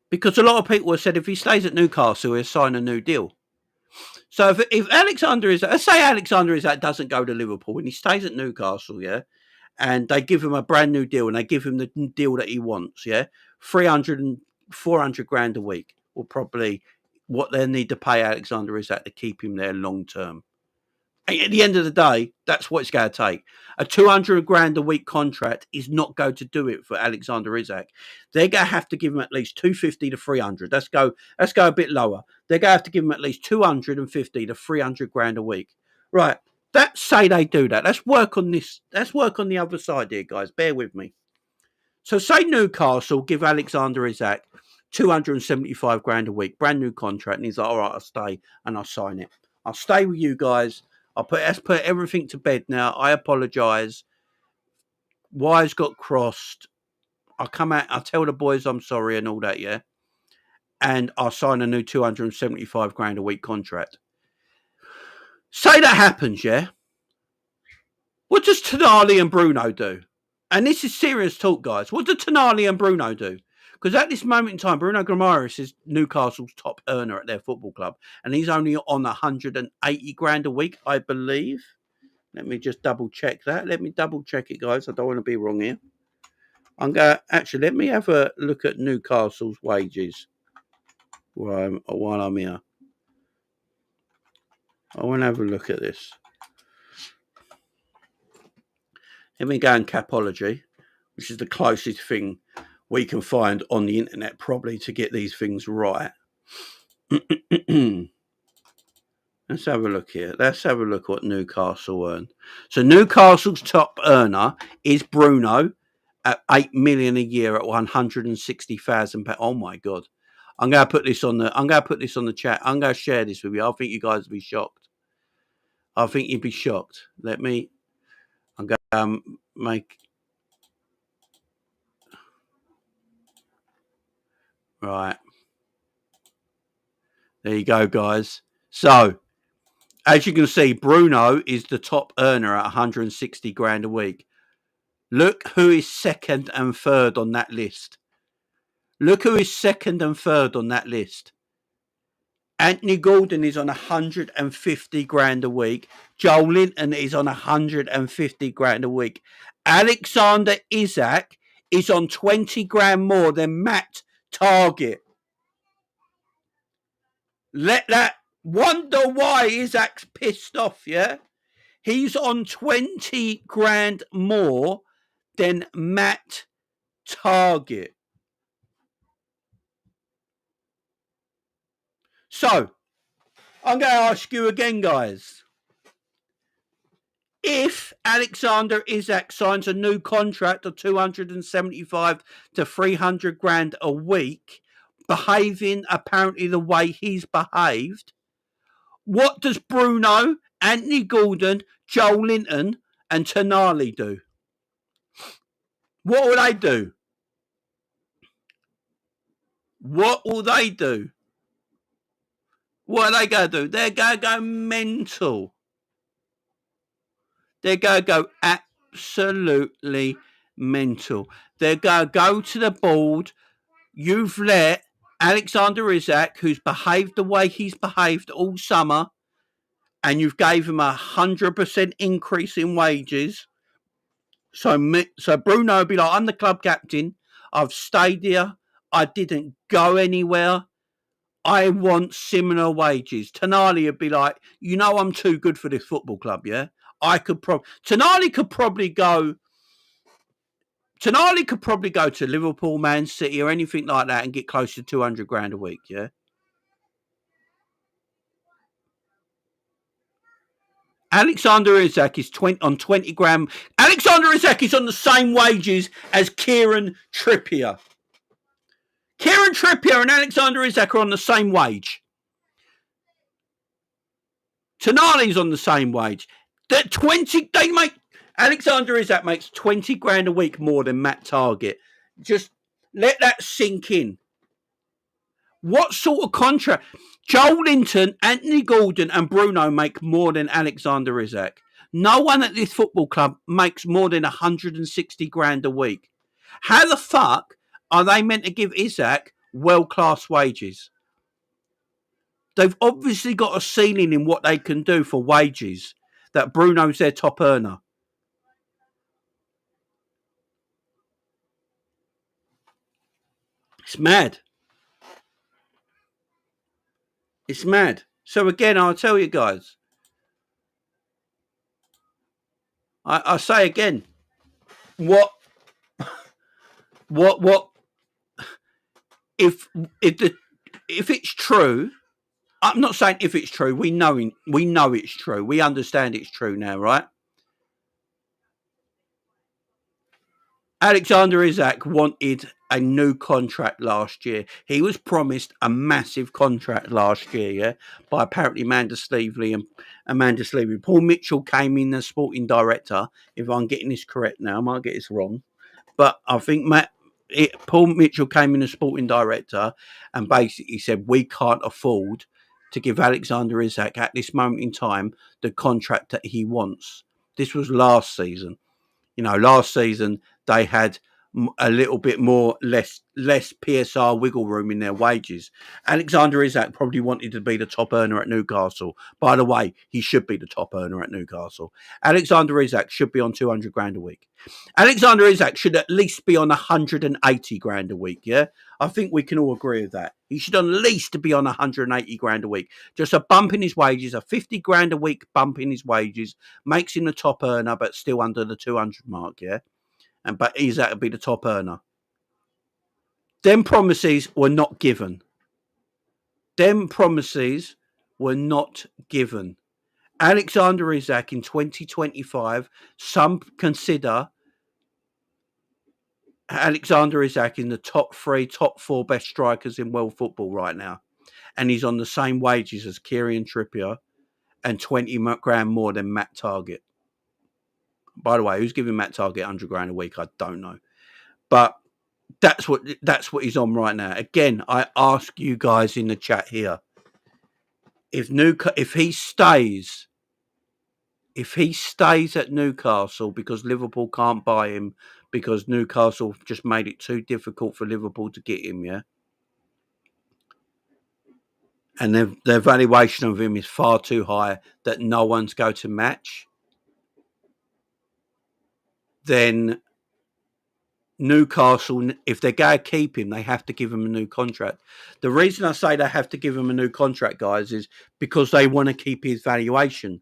Speaker 2: Because a lot of people have said if he stays at Newcastle, he'll sign a new deal. So if Alexander Isak, let's say Alexander Isak doesn't go to Liverpool and he stays at Newcastle, yeah, and they give him a brand new deal and they give him the deal that he wants, yeah, 300 and 400 grand a week will probably what they need to pay Alexander Isak to keep him there long term. And at the end of the day, that's what it's going to take. A 200 grand a week contract is not going to do it for Alexander Isak. They're going to have to give him at least 250 to 300. Let's go a bit lower. They're going to have to give him at least 250 to 300 grand a week. Right. Let's say they do that. Let's work on this. Let's work on the other side here, guys. Bear with me. So say Newcastle give Alexander Isak 275 grand a week, brand new contract, and he's like, all right, I'll stay and I'll sign it. I'll stay with you guys. Let's put everything to bed now. I apologise. Wires got crossed. I'll come out. I'll tell the boys I'm sorry and all that, yeah? And I'll sign a new 275 grand a week contract. Say that happens, yeah? What does Tonali and Bruno do? And this is serious talk, guys. What do Tonali and Bruno do? Because at this moment in time, Bruno Guimaraes is Newcastle's top earner at their football club. And he's only on 180 grand a week, I believe. Let me just double check that. Let me double check it, guys. I don't want to be wrong here. Actually, let me have a look at Newcastle's wages while I'm here. I want to have a look at this. Let me go in Capology, which is the closest thing we can find on the internet probably to get these things right. Let's have a look here. Let's have a look what Newcastle earn. So Newcastle's top earner is Bruno at 8 million a year at 160,000 pounds. Oh my god. I'm going to put this on the chat. I'm going to share this with you. I think you guys will be shocked. I think you'd be shocked. I'm going to make right. There you go, guys. So, as you can see, Bruno is the top earner at 160 grand a week. Look who is second and third on that list. Anthony Gordon is on 150 grand a week. Joel Linton is on 150 grand a week. Alexander Isak is on 20 grand more than Matt Target. Let that wonder why Isak's pissed off, yeah? He's on 20 grand more than Matt Target. So, I'm going to ask you again, guys. If Alexander Isak signs a new contract of 275 to 300 grand a week, behaving apparently the way he's behaved, what does Bruno, Anthony Gordon, Joel Linton and Tonali do? What will they do? What are they going to do? They're going to go mental. They're going to go absolutely mental. They're going to go to the board. You've let Alexander Isak, who's behaved the way he's behaved all summer, and you've gave him 100% increase in wages. So Bruno will be like, I'm the club captain. I've stayed here. I didn't go anywhere. I want similar wages. Tonali would be like, I'm too good for this football club, yeah? Tonali could probably go Tonali could probably go to Liverpool, Man City, or anything like that and get close to 200 grand a week, yeah? Alexander Isak is 20 grand. Alexander Isak is on the same wages as Kieran Trippier. Kieran Trippier and Alexander Isak are on the same wage. Tonali's on the same wage. That 20, they make Alexander Isak makes 20 grand a week more than Matt Target. Just let that sink in. What sort of contract? Joel Linton, Anthony Gordon, and Bruno make more than Alexander Isak. No one at this football club makes more than 160 grand a week. How the fuck are they meant to give Isak world-class wages? They've obviously got a ceiling in what they can do for wages. That Bruno's their top earner. It's mad. It's mad. So again, I'll tell you guys. I say again, what if it's true? I'm not saying if it's true. We know it's true. We understand it's true now, right? Alexander Isak wanted a new contract last year. He was promised a massive contract last year, yeah, by apparently Amanda Sleevely and Amanda Sleevely. Paul Mitchell came in as sporting director. If I'm getting this correct now, I might get this wrong, but I think Paul Mitchell came in as sporting director and basically said we can't afford to give Alexander Isak at this moment in time the contract that he wants. This was last season. Last season they had a little bit less PSR wiggle room in their wages. Alexander Isak probably wanted to be the top earner at Newcastle. By the way, he should be the top earner at Newcastle. Alexander Isak should be on 200 grand a week. Alexander Isak should at least be on 180 grand a week, yeah? I think we can all agree with that. He should at least be on 180 grand a week. Just a bump in his wages, a 50 grand a week bump in his wages, makes him the top earner, but still under the 200 mark, yeah? But Isak would be the top earner. Them promises were not given. Alexander Isak in 2025, some consider Alexander Isak in the top 3, top 4 best strikers in world football right now. And he's on the same wages as Kieran Trippier and 20 grand more than Matt Target. By the way, who's giving Matt Target 100 grand a week? I don't know. But that's what he's on right now. Again, I ask you guys in the chat here, if he stays at Newcastle because Liverpool can't buy him because Newcastle just made it too difficult for Liverpool to get him, yeah? And their valuation of him is far too high that no one's going to match, then Newcastle, if they're going to keep him, they have to give him a new contract. The reason I say they have to give him a new contract, guys, is because they want to keep his valuation.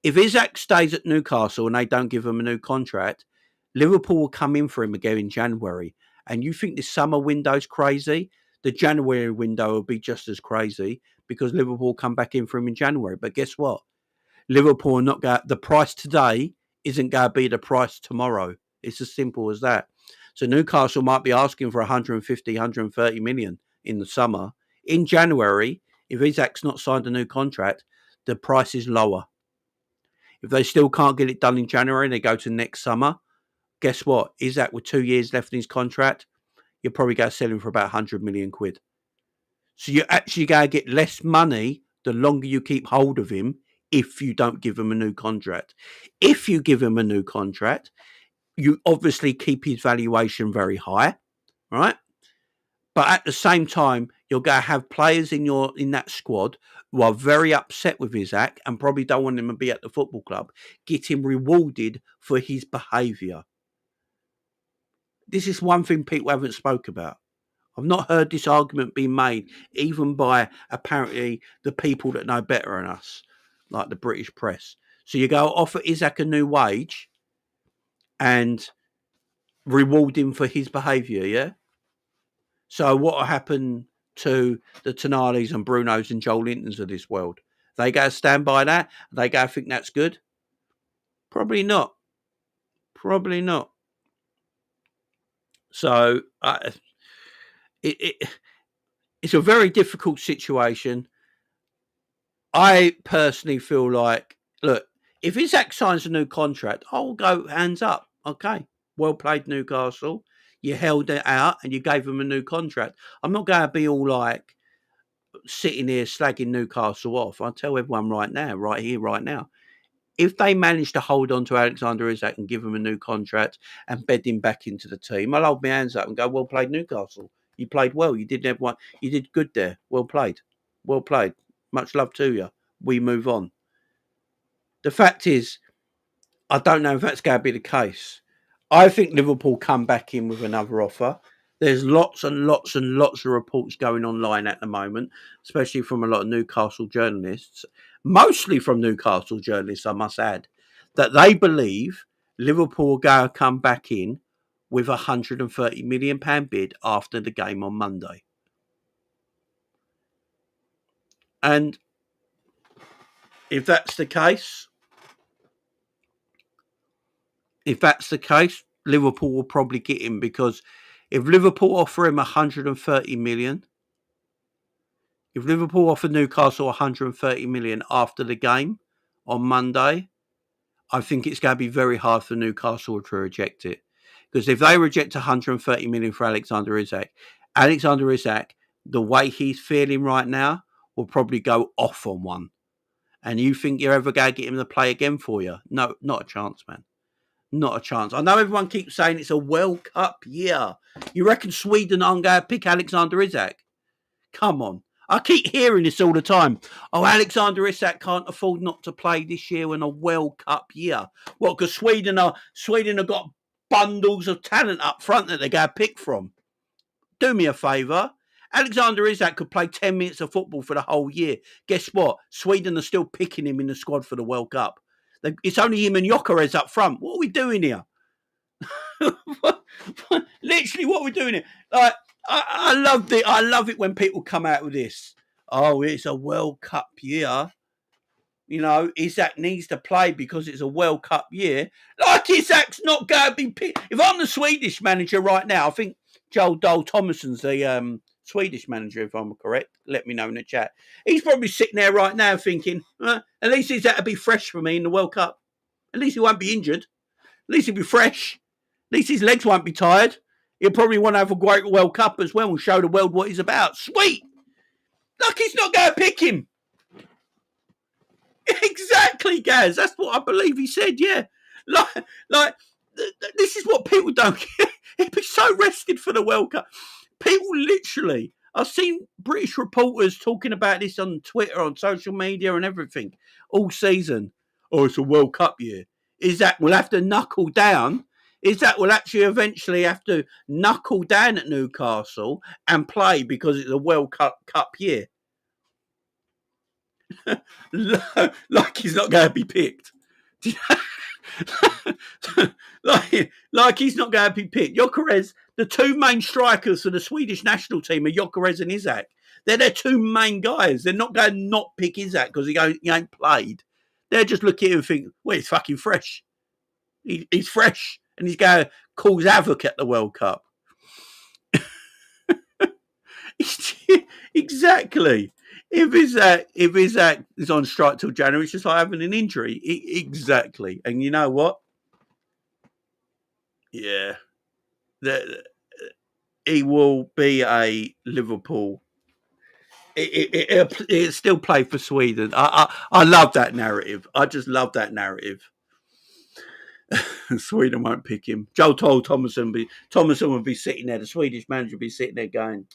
Speaker 2: If Isak stays at Newcastle and they don't give him a new contract, Liverpool will come in for him again in January. And you think this summer window's crazy? The January window will be just as crazy because Liverpool will come back in for him in January. But guess what? Liverpool are not going. The price today isn't going to be the price tomorrow. It's as simple as that. So Newcastle might be asking for 150, 130 million in the summer. In January, if Isak's not signed a new contract, the price is lower. If they still can't get it done in January and they go to next summer, guess what? Isak with 2 years left in his contract, you're probably going to sell him for about 100 million quid. So you're actually going to get less money the longer you keep hold of him if you don't give him a new contract. If you give him a new contract, you obviously keep his valuation very high, right? But at the same time, you're going to have players in that squad who are very upset with Isak and probably don't want him to be at the football club, get him rewarded for his behaviour. This is one thing people haven't spoke about. I've not heard this argument being made, even by apparently the people that know better than us, like the British press. So you go offer Isak a new wage, and reward him for his behaviour, yeah? So what will happen to the Tonalis and Brunos and Joel Lintons of this world? They go stand by that? They go think that's good? Probably not. Probably not. So it's a very difficult situation. I personally feel like, look, if Isak signs a new contract, I'll go hands up. Okay, well played, Newcastle. You held it out and you gave them a new contract. I'm not going to be all like sitting here slagging Newcastle off. I'll tell everyone right now, right here, right now. If they manage to hold on to Alexander Isak and give him a new contract and bed him back into the team, I'll hold my hands up and go, well played, Newcastle. You played well. You did everyone. You did good there. Well played. Well played. Much love to you. We move on. The fact is, I don't know if that's going to be the case. I think Liverpool come back in with another offer. There's lots and lots and lots of reports going online at the moment, especially from a lot of Newcastle journalists, mostly from Newcastle journalists, I must add, that they believe Liverpool will go come back in with a £130 million bid after the game on Monday. And if that's the case, Liverpool will probably get him, because if Liverpool offer him 130 million, if Liverpool offer Newcastle 130 million after the game on Monday, I think it's going to be very hard for Newcastle to reject it. Because if they reject 130 million for Alexander Isak, the way he's feeling right now, will probably go off on one. And you think you're ever going to get him to play again for you? No, not a chance, man. Not a chance. I know everyone keeps saying it's a World Cup year. You reckon Sweden aren't going to pick Alexander Isak? Come on. I keep hearing this all the time. Oh, Alexander Isak can't afford not to play this year in a World Cup year. What, because Sweden have got bundles of talent up front that they're going to pick from. Do me a favour. Alexander Isak could play 10 minutes of football for the whole year. Guess what? Sweden are still picking him in the squad for the World Cup. It's only him and Gyökeres up front. What are we doing here? Literally, what are we doing here? Like, I love it when people come out with this. Oh, it's a World Cup year. You know, Isak needs to play because it's a World Cup year. Like, Isak's not going to be picked. If I'm the Swedish manager right now, I think Joel Dahl Tomasson's the Swedish manager, if I'm correct. Let me know in the chat. He's probably sitting there right now thinking, at least Isak will be fresh for me in the World Cup. At least he won't be injured. At least he'll be fresh. At least his legs won't be tired. He'll probably want to have a great World Cup as well and show the world what he's about. Sweet! Look, he's not going to pick him. Exactly, Gaz. That's what I believe he said, yeah. Like this is what people don't get. He'd be so rested for the World Cup. People literally, I've seen British reporters talking about this on Twitter, on social media and everything all season. Oh, it's a World Cup year. Isak will have to knuckle down. Isak will actually eventually have to knuckle down at Newcastle and play because it's a World Cup year. Like he's not going to be picked. like he's not going to be picked. Gyökeres, the two main strikers for the Swedish national team are Gyökeres and Isak. They're their two main guys. They're not going to not pick Isak because he ain't played. They're just looking at him and think, well, he's fucking fresh. He's fresh and he's going to cause havoc at the World Cup. Exactly. If Isak is on strike till January, it's just like having an injury. Exactly. And you know what? Yeah. He will be a Liverpool. It still play for Sweden. I love that narrative. I just love that narrative. Sweden won't pick him. Joel told Tomasson would be sitting there. The Swedish manager would be sitting there going,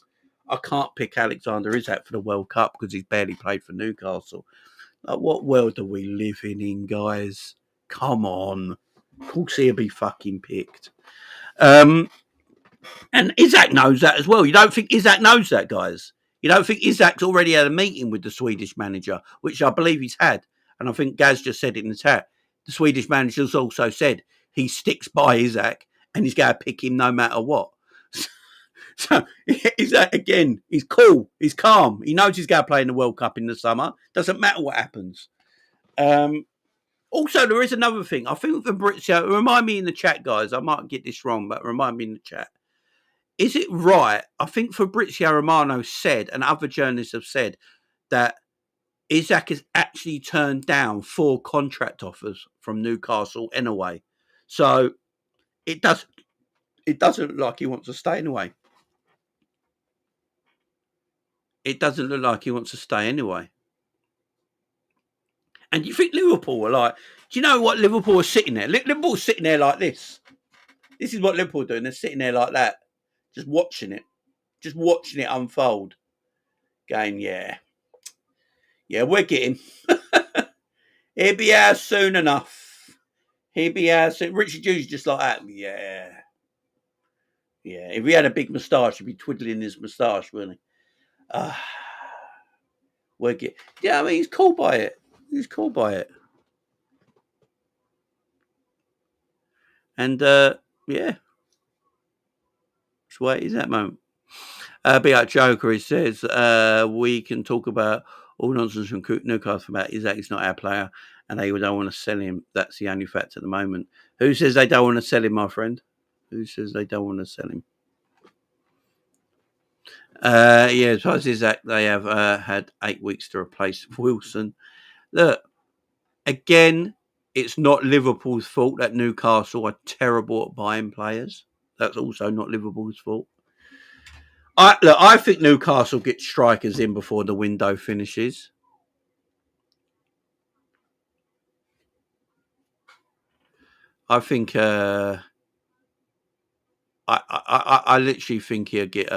Speaker 2: I can't pick Alexander Isak for the World Cup because he's barely played for Newcastle. Like, what world do we live in, guys? Come on. Of course he'll be fucking picked. And Isak knows that as well. You don't think Isak knows that, guys? You don't think Isak's already had a meeting with the Swedish manager, which I believe he's had. And I think Gaz just said it in the chat. The Swedish manager's also said he sticks by Isak and he's going to pick him no matter what. So he's cool, he's calm. He knows he's going to play in the World Cup in the summer. Doesn't matter what happens. Also, there is another thing. I think Fabrizio, remind me in the chat, guys. I might get this wrong, but remind me in the chat. Is it right? I think Fabrizio Romano said, and other journalists have said, that Isak has actually turned down 4 contract offers from Newcastle anyway. So it doesn't look like he wants to stay anyway. It doesn't look like he wants to stay anyway. And you think Liverpool are like, do you know what Liverpool are sitting there? Liverpool's sitting there like this. This is what Liverpool are doing. They're sitting there like that, just watching it unfold. Going, yeah, we're getting. He'll be out soon enough. He'll be out soon. Richard Hughes just like that. Yeah. If he had a big moustache, he'd be twiddling his moustache, wouldn't he? We're getting. Yeah, I mean, he's cool by it. And yeah, that's why it is that moment. Be like Joker, he says, we can talk about all nonsense from Newcastle about Isak. He's not our player, and they don't want to sell him. That's the only fact at the moment. Who says they don't want to sell him, my friend? Who says they don't want to sell him? As far as Isak, they have had 8 weeks to replace Wilson. Look, again, it's not Liverpool's fault that Newcastle are terrible at buying players. That's also not Liverpool's fault. I think Newcastle get strikers in before the window finishes. I think I literally think he'll get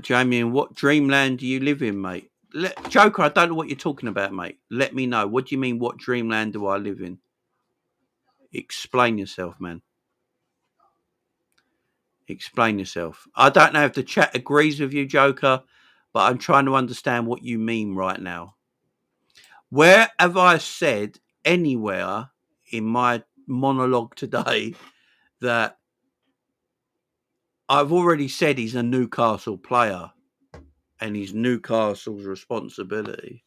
Speaker 2: Jamie, in what dreamland do you live in, mate? Joker, I don't know what you're talking about, mate. Let me know. What do you mean, what dreamland do I live in? Explain yourself, man. Explain yourself. I don't know if the chat agrees with you, Joker, but I'm trying to understand what you mean right now. Where have I said anywhere in my monologue today that I've already said he's a Newcastle player and he's Newcastle's responsibility?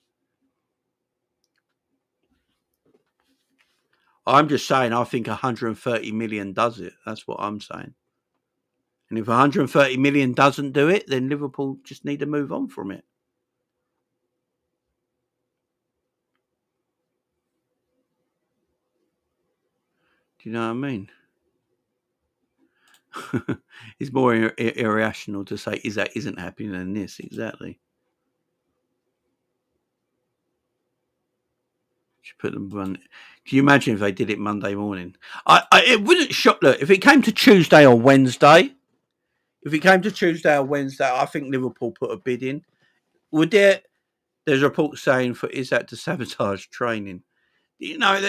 Speaker 2: I'm just saying I think 130 million does it. That's what I'm saying. And if 130 million doesn't do it, then Liverpool just need to move on from it. Do you know what I mean? It's more irrational to say Isak isn't happy than this. Exactly. Put them on. Can you imagine if they did it Monday morning? It wouldn't shock. Look, if it came to Tuesday or Wednesday, I think Liverpool put a bid in. Would there? There's reports saying for Isak to sabotage training. You know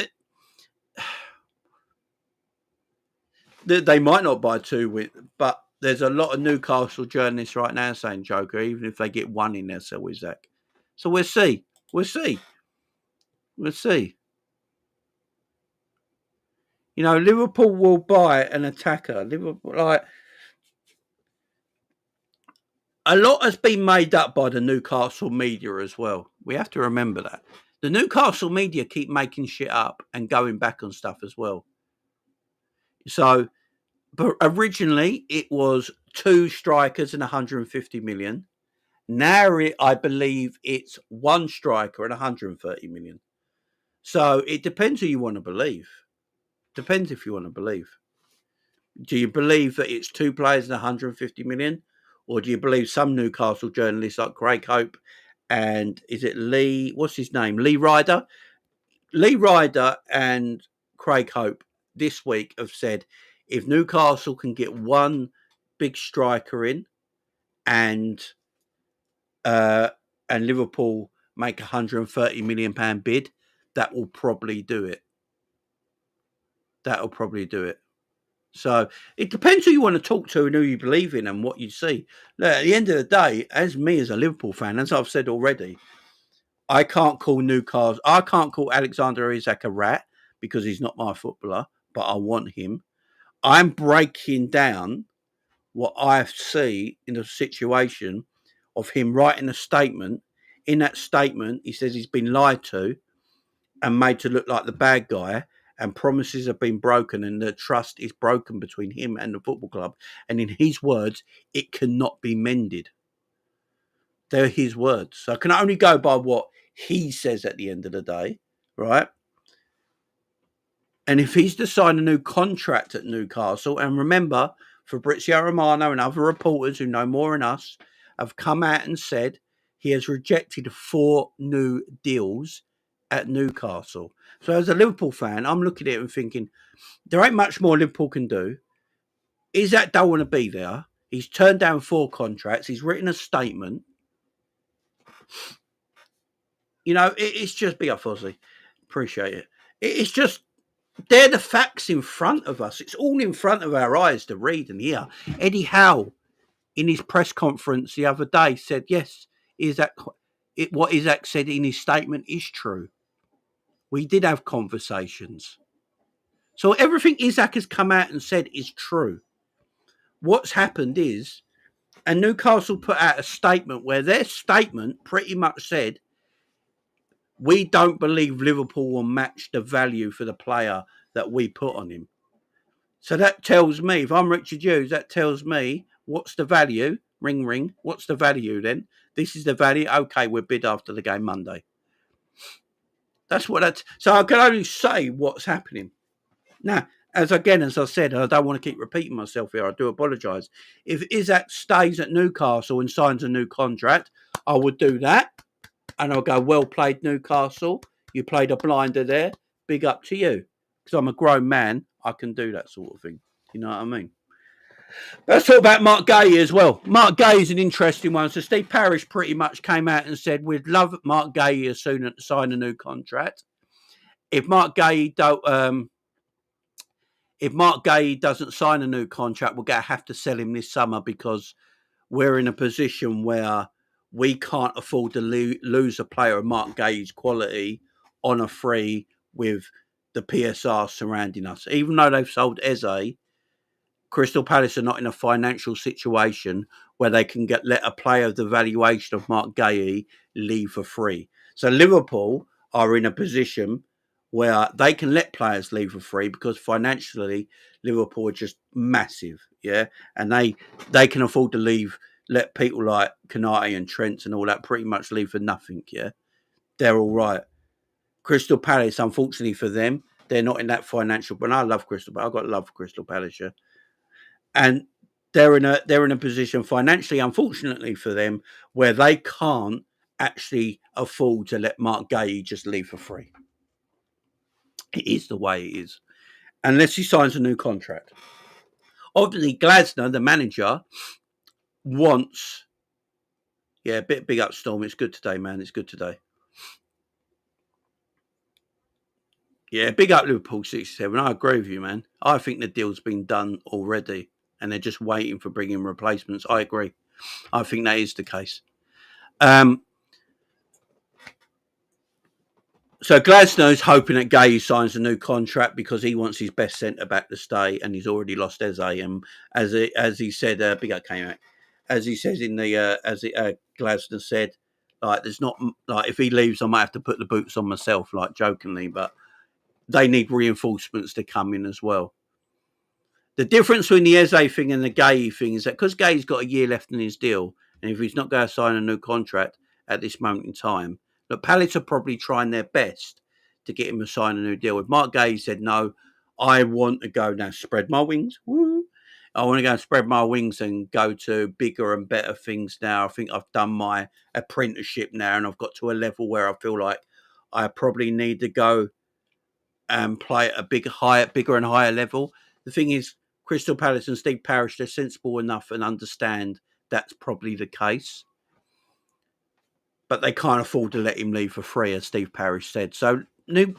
Speaker 2: that they might not buy 2, but there's a lot of Newcastle journalists right now saying, Joker, even if they get 1 in there, sell Isak. So we'll see. You know, Liverpool will buy an attacker. Liverpool, like, a lot has been made up by the Newcastle media as well. We have to remember that. The Newcastle media keep making shit up and going back on stuff as well. So, but originally it was 2 strikers and 150 million. Now I believe it's 1 striker and 130 million. So it depends who you want to believe. Depends if you want to believe. Do you believe that it's 2 players and 150 million? Or do you believe some Newcastle journalists like Craig Hope and is it Lee? What's his name? Lee Ryder? Lee Ryder and Craig Hope this week have said if Newcastle can get 1 big striker in and Liverpool make £130 million bid, that will probably do it. So it depends who you want to talk to and who you believe in and what you see. Look, at the end of the day, as a Liverpool fan, as I've said already, I can't call Alexander Isak a rat because he's not my footballer, but I want him. I'm breaking down what I see in the situation of him writing a statement. In that statement, he says he's been lied to and made to look like the bad guy, and promises have been broken, and the trust is broken between him and the football club. And in his words, it cannot be mended. They're his words. So I can only go by what he says at the end of the day, right? And if he's to sign a new contract at Newcastle, and remember, Fabrizio Romano and other reporters who know more than us have come out and said he has rejected 4 new deals at Newcastle. So as a Liverpool fan, I'm looking at it and thinking, there ain't much more Liverpool can do. Isak don't want to be there. He's turned down 4 contracts. He's written a statement. You know, it's just big up, Fozzie. Appreciate it. It's just, they're the facts in front of us. It's all in front of our eyes to read and hear. Eddie Howe, in his press conference the other day, said, yes, what Isak said in his statement is true. We did have conversations. So everything Isak has come out and said is true. What's happened is, and Newcastle put out a statement where their statement pretty much said, we don't believe Liverpool will match the value for the player that we put on him. So that tells me, if I'm Richard Hughes, that tells me, what's the value? Ring, ring. What's the value then? This is the value. Okay, we'll bid after the game Monday. That's what that's. So I can only say what's happening. Now, as I said, I don't want to keep repeating myself here. I do apologise. If Isak stays at Newcastle and signs a new contract, I would do that. And I'll go, well played, Newcastle. You played a blinder there. Big up to you. Because I'm a grown man. I can do that sort of thing. You know what I mean? But let's talk about Marc Guehi as well. Marc Guehi is an interesting one. So Steve Parish pretty much came out and said, we'd love Marc Guehi as soon as sign a new contract. If Marc Guehi doesn't sign a new contract, we're going to have to sell him this summer because we're in a position where we can't afford to lose a player of Marc Guehi's quality on a free with the PSR surrounding us. Even though they've sold Eze, Crystal Palace are not in a financial situation where they can let a player of the valuation of Marc Guehi leave for free. So Liverpool are in a position where they can let players leave for free because financially Liverpool are just massive, yeah, and they can afford to let people like Kanate and Trent and all that pretty much leave for nothing, yeah. They're all right. Crystal Palace, unfortunately for them, they're not in that financial. But I love Crystal Palace. I've got love for Crystal Palace, yeah. And they're in a position financially, unfortunately for them, where they can't actually afford to let Marc Guehi just leave for free. It is the way it is, unless he signs a new contract. Obviously, Glasner, the manager, wants. Yeah, big up, Storm. It's good today, man. It's good today. Yeah, big up Liverpool 67. I agree with you, man. I think the deal's been done already, and they're just waiting for bringing replacements. I agree. I think that is the case. So Glasnow's hoping that Guehi signs a new contract because he wants his best centre back to stay, and he's already lost Eze. And as he said, big up came out. As he says in the Glasner said, like there's not like if he leaves, I might have to put the boots on myself, like jokingly, but they need reinforcements to come in as well. The difference between the Eze thing and the Guehi thing is that because Guehi's got a year left in his deal, and if he's not going to sign a new contract at this moment in time, look, Palace are probably trying their best to get him to sign a new deal. If Marc Guehi said, no, I want to go now, spread my wings. Woo. I want to go and spread my wings and go to bigger and better things now. I think I've done my apprenticeship now, and I've got to a level where I feel like I probably need to go and play at a bigger and higher level. The thing is, Crystal Palace and Steve Parish, they're sensible enough and understand that's probably the case. But they can't afford to let him leave for free, as Steve Parish said. So, and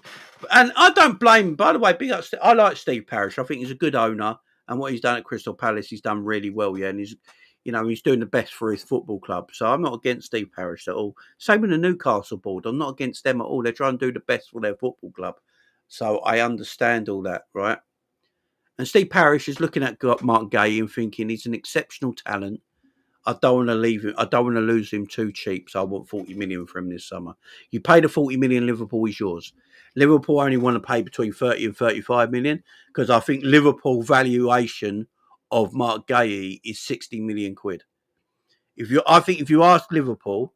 Speaker 2: I don't blame him. By the way, I like Steve Parish. I think he's a good owner, and what he's done at Crystal Palace, he's done really well. Yeah, and he's doing the best for his football club. So I'm not against Steve Parish at all. Same with the Newcastle board. I'm not against them at all. They're trying to do the best for their football club. So I understand all that, right? And Steve Parish is looking at Marc Guehi and thinking he's an exceptional talent. I don't want to leave him. I don't want to lose him too cheap. So I want 40 million for him this summer. You pay the 40 million, Liverpool is yours. Liverpool only want to pay between 30 and 35 million because I think Liverpool valuation of Marc Guehi is 60 million quid. I think if you ask Liverpool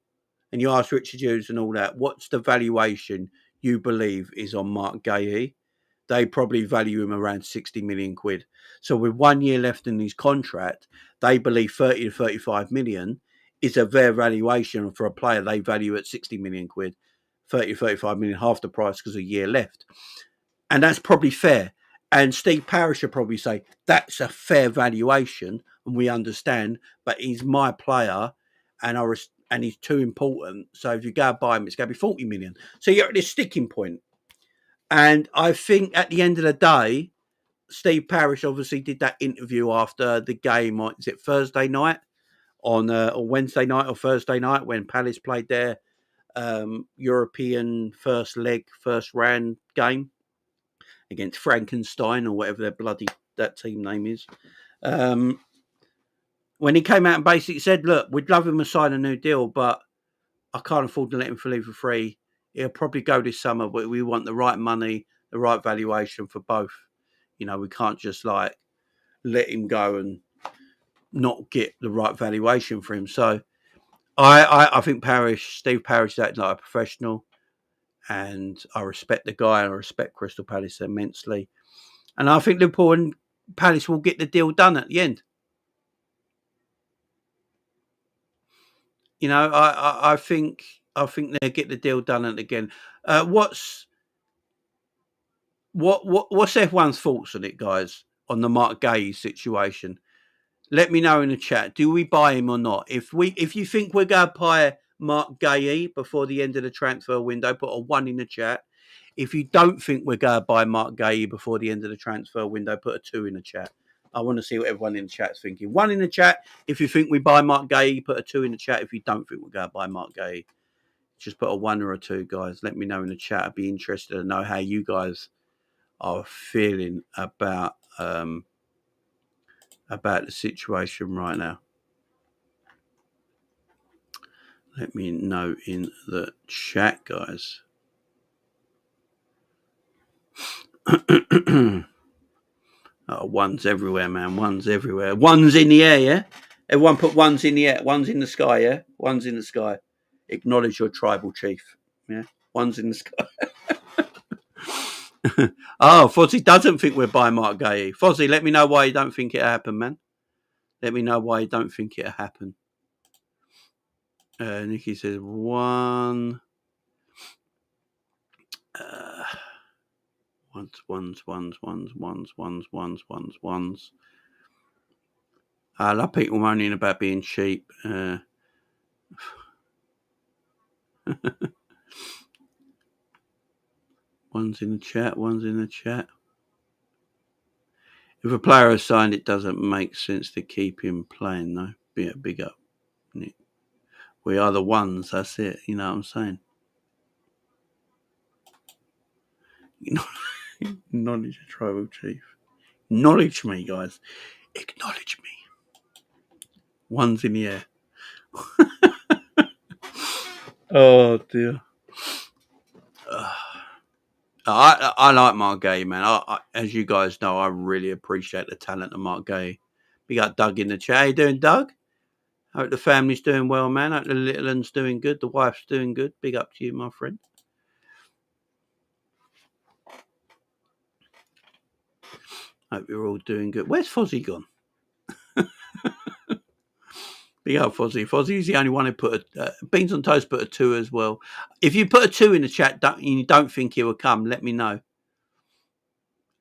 Speaker 2: and you ask Richard Hughes and all that, what's the valuation you believe is on Marc Guehi? They probably value him around 60 million quid. So with 1 year left in his contract, they believe 30 to 35 million is a fair valuation for a player they value at 60 million quid. 30 to 35 million, half the price because a year left. And that's probably fair. And Steve Parish would probably say, that's a fair valuation and we understand, but he's my player and he's too important. So if you go buy him, it's going to be 40 million. So you're at this sticking point. And I think at the end of the day, Steve Parish obviously did that interview after the game. Is it Thursday night or Wednesday night or Thursday night when Palace played their European first round game against Frankenstein or whatever that team name is. When he came out and basically said, look, we'd love him to sign a new deal, but I can't afford to let him leave for free. He'll probably go this summer, but we want the right money, the right valuation for both. We can't just let him go and not get the right valuation for him. So I think Steve Parish is acting like a professional, and I respect the guy and I respect Crystal Palace immensely. And I think Liverpool and Palace will get the deal done at the end. I think they'll get the deal done at the end. What's everyone's thoughts on it, guys, on the Marc Guehi situation? Let me know in the chat. Do we buy him or not? If you think we're going to buy Marc Guehi before the end of the transfer window, put a 1 in the chat. If you don't think we're going to buy Marc Guehi before the end of the transfer window, put a 2 in the chat. I want to see what everyone in the chat's thinking. 1 in the chat if you think we buy Marc Guehi, put a 2 in the chat if you don't think we're going to buy Marc Guehi. Just put a 1 or a 2, guys. Let me know in the chat. I'd be interested to know how you guys are feeling about the situation right now. Let me know in the chat, guys. Ones everywhere, man. Ones everywhere. Ones in the air, yeah? Everyone put ones in the air. Ones in the sky, yeah? Ones in the sky. Acknowledge your tribal chief, yeah? Ones in the sky. Fozzie doesn't think we're buying Marc Guehi. Fozzie, let me know why you don't think it'll happen, man. Let me know why you don't think it'll happen. Nikki says 1. Ones. I love people moaning about being cheap. One's in the chat. If a player is signed, it doesn't make sense to keep him playing, though. Be a big up, Nick. We are the ones, that's it. You know what I'm saying? Acknowledge a tribal chief. Acknowledge me, guys. Acknowledge me. One's in the air. Oh, dear. I like Marc Guehi, man. As you guys know, I really appreciate the talent of Marc Guehi. We got Doug in the chat. How you doing, Doug? Hope the family's doing well, man. Hope the little one's doing good. The wife's doing good. Big up to you, my friend. Hope you're all doing good. Where's Fozzie gone? Big up, Fozzie. Fozzie's the only one who put Beans on Toast put a 2 as well. If you put a 2 in the chat, you don't think he will come, let me know.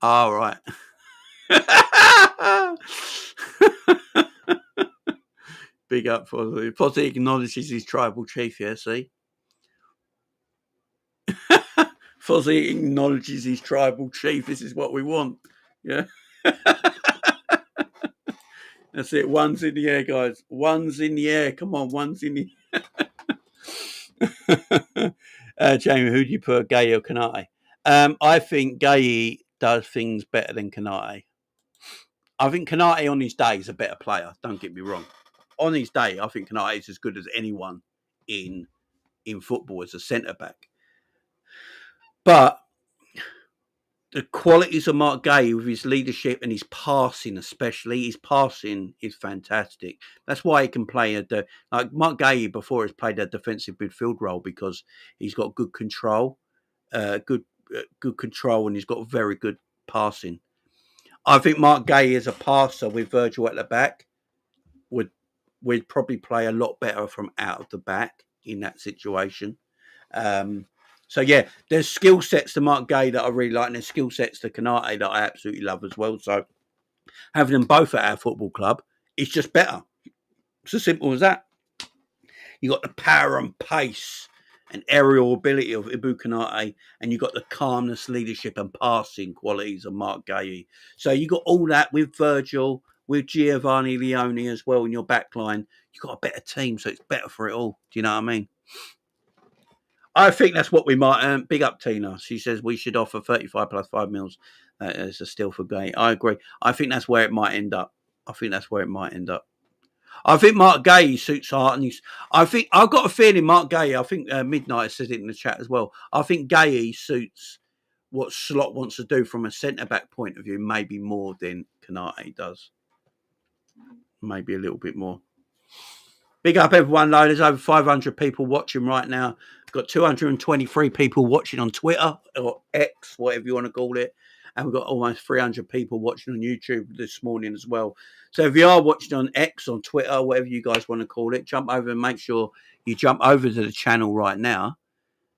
Speaker 2: All right. Big up, Fozzie. Fozzie acknowledges his tribal chief, yeah, see? Fozzie acknowledges his tribal chief. This is what we want. Yeah. That's it. One's in the air, guys. One's in the air. Come on, one's in the air. Jamie, who do you put, Guehi or Canate? I think Guehi does things better than Kanate. I think Kanate on his day is a better player. Don't get me wrong. On his day, I think Kanate is as good as anyone in football as a centre back. But the qualities of Marc Guehi with his leadership and his passing, especially his passing, is fantastic. That's why he can play like Marc Guehi before has played a defensive midfield role because he's got good control, good control, and he's got very good passing. I think Marc Guehi as a passer with Virgil at the back would probably play a lot better from out of the back in that situation. So yeah, there's skill sets to Marc Guehi that I really like, and there's skill sets to Kanate that I absolutely love as well. So having them both at our football club is just better. It's as simple as that. You got the power and pace and aerial ability of Ibu Kanate, and you got the calmness, leadership, and passing qualities of Marc Guehi. So you got all that with Virgil, with Giovanni Leone as well in your back line. You got a better team, so it's better for it all. Do you know what I mean? I think that's what we might. Big up Tina. She says we should offer 35 plus 5 mils as a steal for Guehi. I agree. I think that's where it might end up. I think Marc Guehi suits Hart, and I think I've got a feeling Marc Guehi. I think Midnight said it in the chat as well. I think Guehi suits what Slot wants to do from a centre back point of view, maybe more than Kanate does. Maybe a little bit more. Big up everyone, though. There's over 500 people watching right now. We've got 223 people watching on Twitter or X, whatever you want to call it. And we've got almost 300 people watching on YouTube this morning as well. So if you are watching on X, on Twitter, whatever you guys want to call it, jump over and make sure you jump over to the channel right now.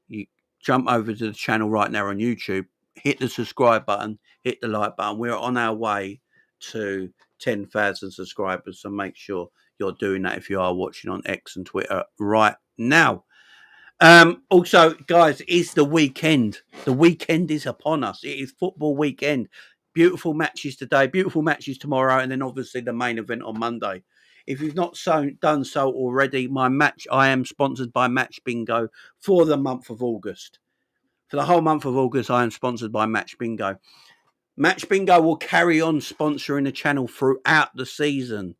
Speaker 2: You jump over to the channel right now on YouTube. Hit the subscribe button. Hit the like button. We're on our way to 10,000 subscribers. So make sure you're doing that if you are watching on X and Twitter right now. Also, guys, it's the weekend. The weekend is upon us. It is football weekend. Beautiful matches today, beautiful matches tomorrow, and then obviously the main event on Monday. If you've not done so already, I am sponsored by Match Bingo for the month of August. For the whole month of August, I am sponsored by Match Bingo. Match Bingo will carry on sponsoring the channel throughout the season.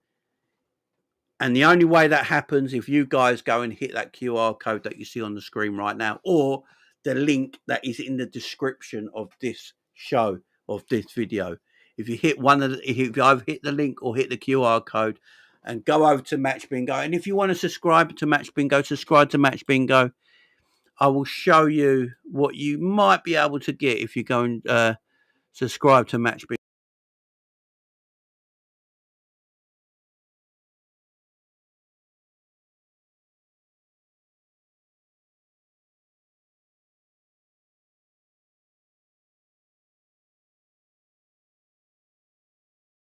Speaker 2: And the only way that happens if you guys go and hit that QR code that you see on the screen right now, or the link that is in the description of this show, of this video. If you hit if I've hit the link or hit the QR code and go over to Match Bingo. And if you want to subscribe to Match Bingo, subscribe to Match Bingo. I will show you what you might be able to get if you go and subscribe to Match Bingo.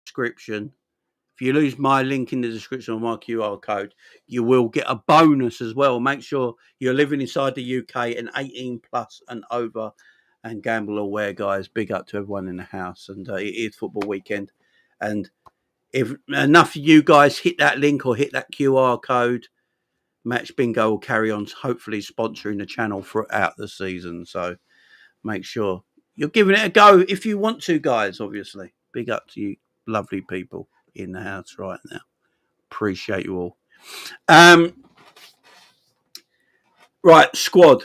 Speaker 2: Description. If you lose my link in the description of my QR code, you will get a bonus as well. Make sure you're living inside the UK and 18 plus and over and gamble aware, guys. Big up to everyone in the house. And it is football weekend. And if enough of you guys hit that link or hit that QR code, Match Bingo will carry on, hopefully sponsoring the channel throughout the season. So make sure you're giving it a go if you want to, guys, obviously. Big up to you, lovely people in the house right now. Appreciate you all. Right, squad.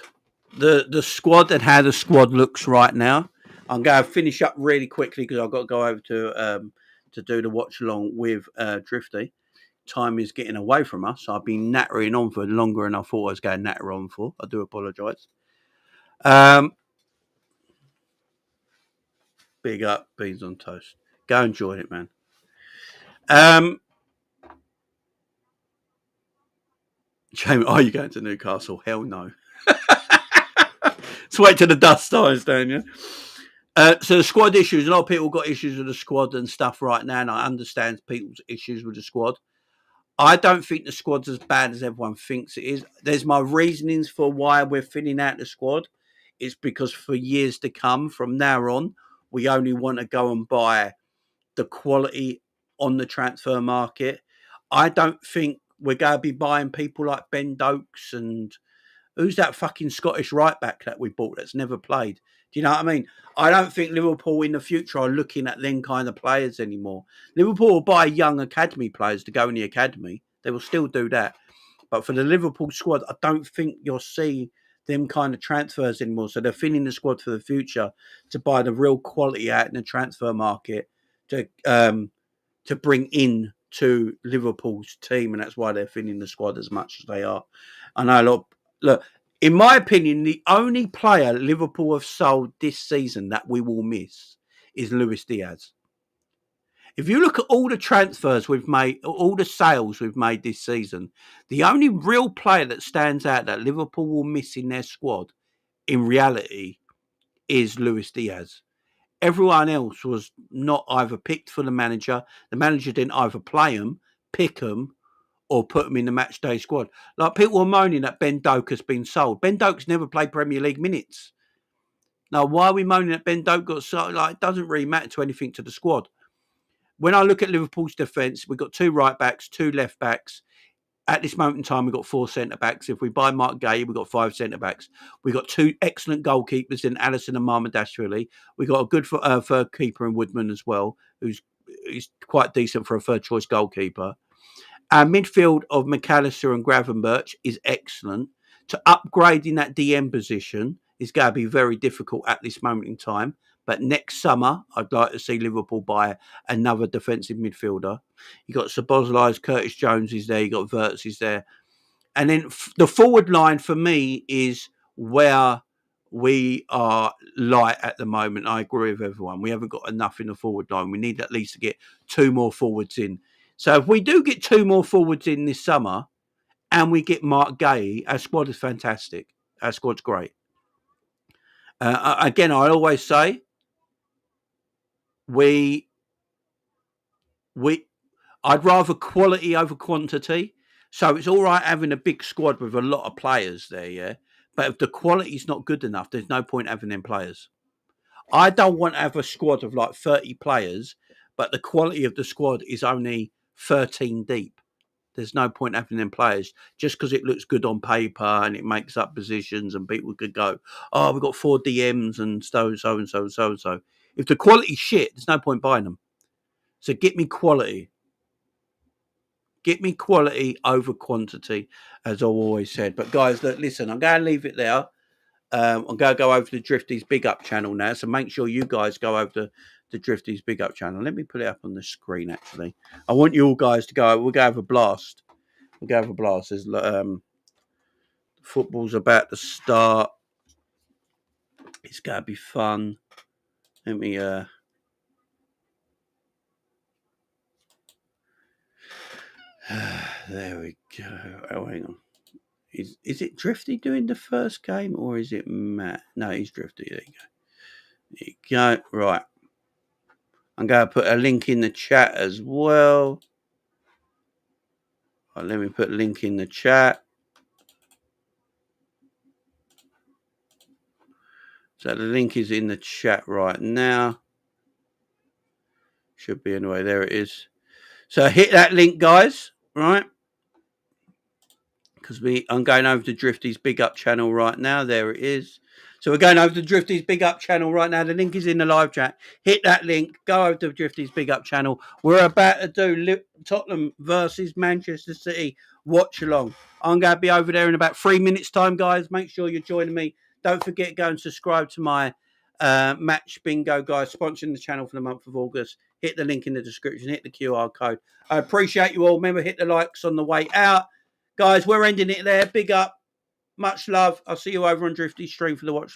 Speaker 2: The squad and how the squad looks right now. I'm going to finish up really quickly because I've got to go over to do the watch along with Drifty. Time is getting away from us. I've been nattering on for longer than I thought I was going to natter on for. I do apologise. Big up, beans on toast. Go and join it, man. Jamie, are you going to Newcastle? Hell no. Let's wait till the dust starts down, yeah? So the squad issues, a lot of people got issues with the squad and stuff right now, and I understand people's issues with the squad. I don't think the squad's as bad as everyone thinks it is. There's my reasonings for why we're filling out the squad. It's because for years to come, from now on, we only want to go and buy the quality on the transfer market. I don't think we're going to be buying people like Ben Dokes and who's that fucking Scottish right back that we bought that's never played? Do you know what I mean? I don't think Liverpool in the future are looking at them kind of players anymore. Liverpool will buy young academy players to go in the academy. They will still do that. But for the Liverpool squad, I don't think you'll see them kind of transfers anymore. So they're filling the squad for the future to buy the real quality out in the transfer market to bring in to Liverpool's team, and that's why they're filling the squad as much as they are. I know, look, in my opinion, the only player Liverpool have sold this season that we will miss is Luis Diaz. If you look at all the transfers we've made, all the sales we've made this season, the only real player that stands out that Liverpool will miss in their squad, in reality, is Luis Diaz. Everyone else was not either picked for the manager. The manager didn't either play them, pick them, or put them in the match day squad. Like, people were moaning that Ben Doak has been sold. Ben Doak's never played Premier League minutes. Now, why are we moaning that Ben Doak got sold? Like, it doesn't really matter to anything to the squad. When I look at Liverpool's defence, we've got 2 right backs, 2 left backs. At this moment in time, we've got 4 centre backs. If we buy Marc Guehi, we've got 5 centre backs. We've got 2 excellent goalkeepers in Alisson and Marmadashvili. We've got a good third keeper in Woodman as well, who's quite decent for a third choice goalkeeper. Our midfield of McAllister and Gravenberch is excellent. To upgrade in that DM position is going to be very difficult at this moment in time. But next summer, I'd like to see Liverpool buy another defensive midfielder. You've got Szoboszlai, Curtis Jones is there, you've got Wirtz is there. And then the forward line for me is where we are light at the moment. I agree with everyone. We haven't got enough in the forward line. We need at least to get 2 more forwards in. So if we do get 2 more forwards in this summer and we get Marc Guehi, our squad is fantastic. Our squad's great. Again, I always say, I'd rather quality over quantity. So it's all right having a big squad with a lot of players there, yeah. But if the quality's not good enough, there's no point having them players. I don't want to have a squad of like 30 players, but the quality of the squad is only 13 deep. There's no point having them players just because it looks good on paper and it makes up positions and people could go, oh, we've got 4 DMs and so and so and so and so and so. If the quality's shit, there's no point buying them. So get me quality. Get me quality over quantity, as I've always said. But guys, look, listen, I'm going to leave it there. I'm going to go over to Drifty's Big Up channel now. So make sure you guys go over to the Drifty's Big Up channel. Let me put it up on the screen, actually. I want you all guys to go. We're going to have a blast. We're going to have a blast. There's, football's about to start. It's going to be fun. Let me... there we go. Oh, hang on. Is it Drifty doing the first game or is it Matt? No, he's Drifty. There you go. There you go. Right. I'm going to put a link in the chat as well. Right, let me put a link in the chat. So the link is in the chat right now. Should be anyway. There it is. So hit that link, guys. Right. Because I'm going over to Drifty's Big Up channel right now. There it is. So we're going over to Drifty's Big Up channel right now. The link is in the live chat. Hit that link. Go over to Drifty's Big Up channel. We're about to do Tottenham versus Manchester City watch along. I'm going to be over there in about 3 minutes time, guys. Make sure you're joining me. Don't forget, go and subscribe to my match bingo, guys. Sponsoring the channel for the month of August. Hit the link in the description. Hit the QR code. I appreciate you all. Remember, hit the likes on the way out. Guys, we're ending it there. Big up. Much love. I'll see you over on Drifty's stream for the watch.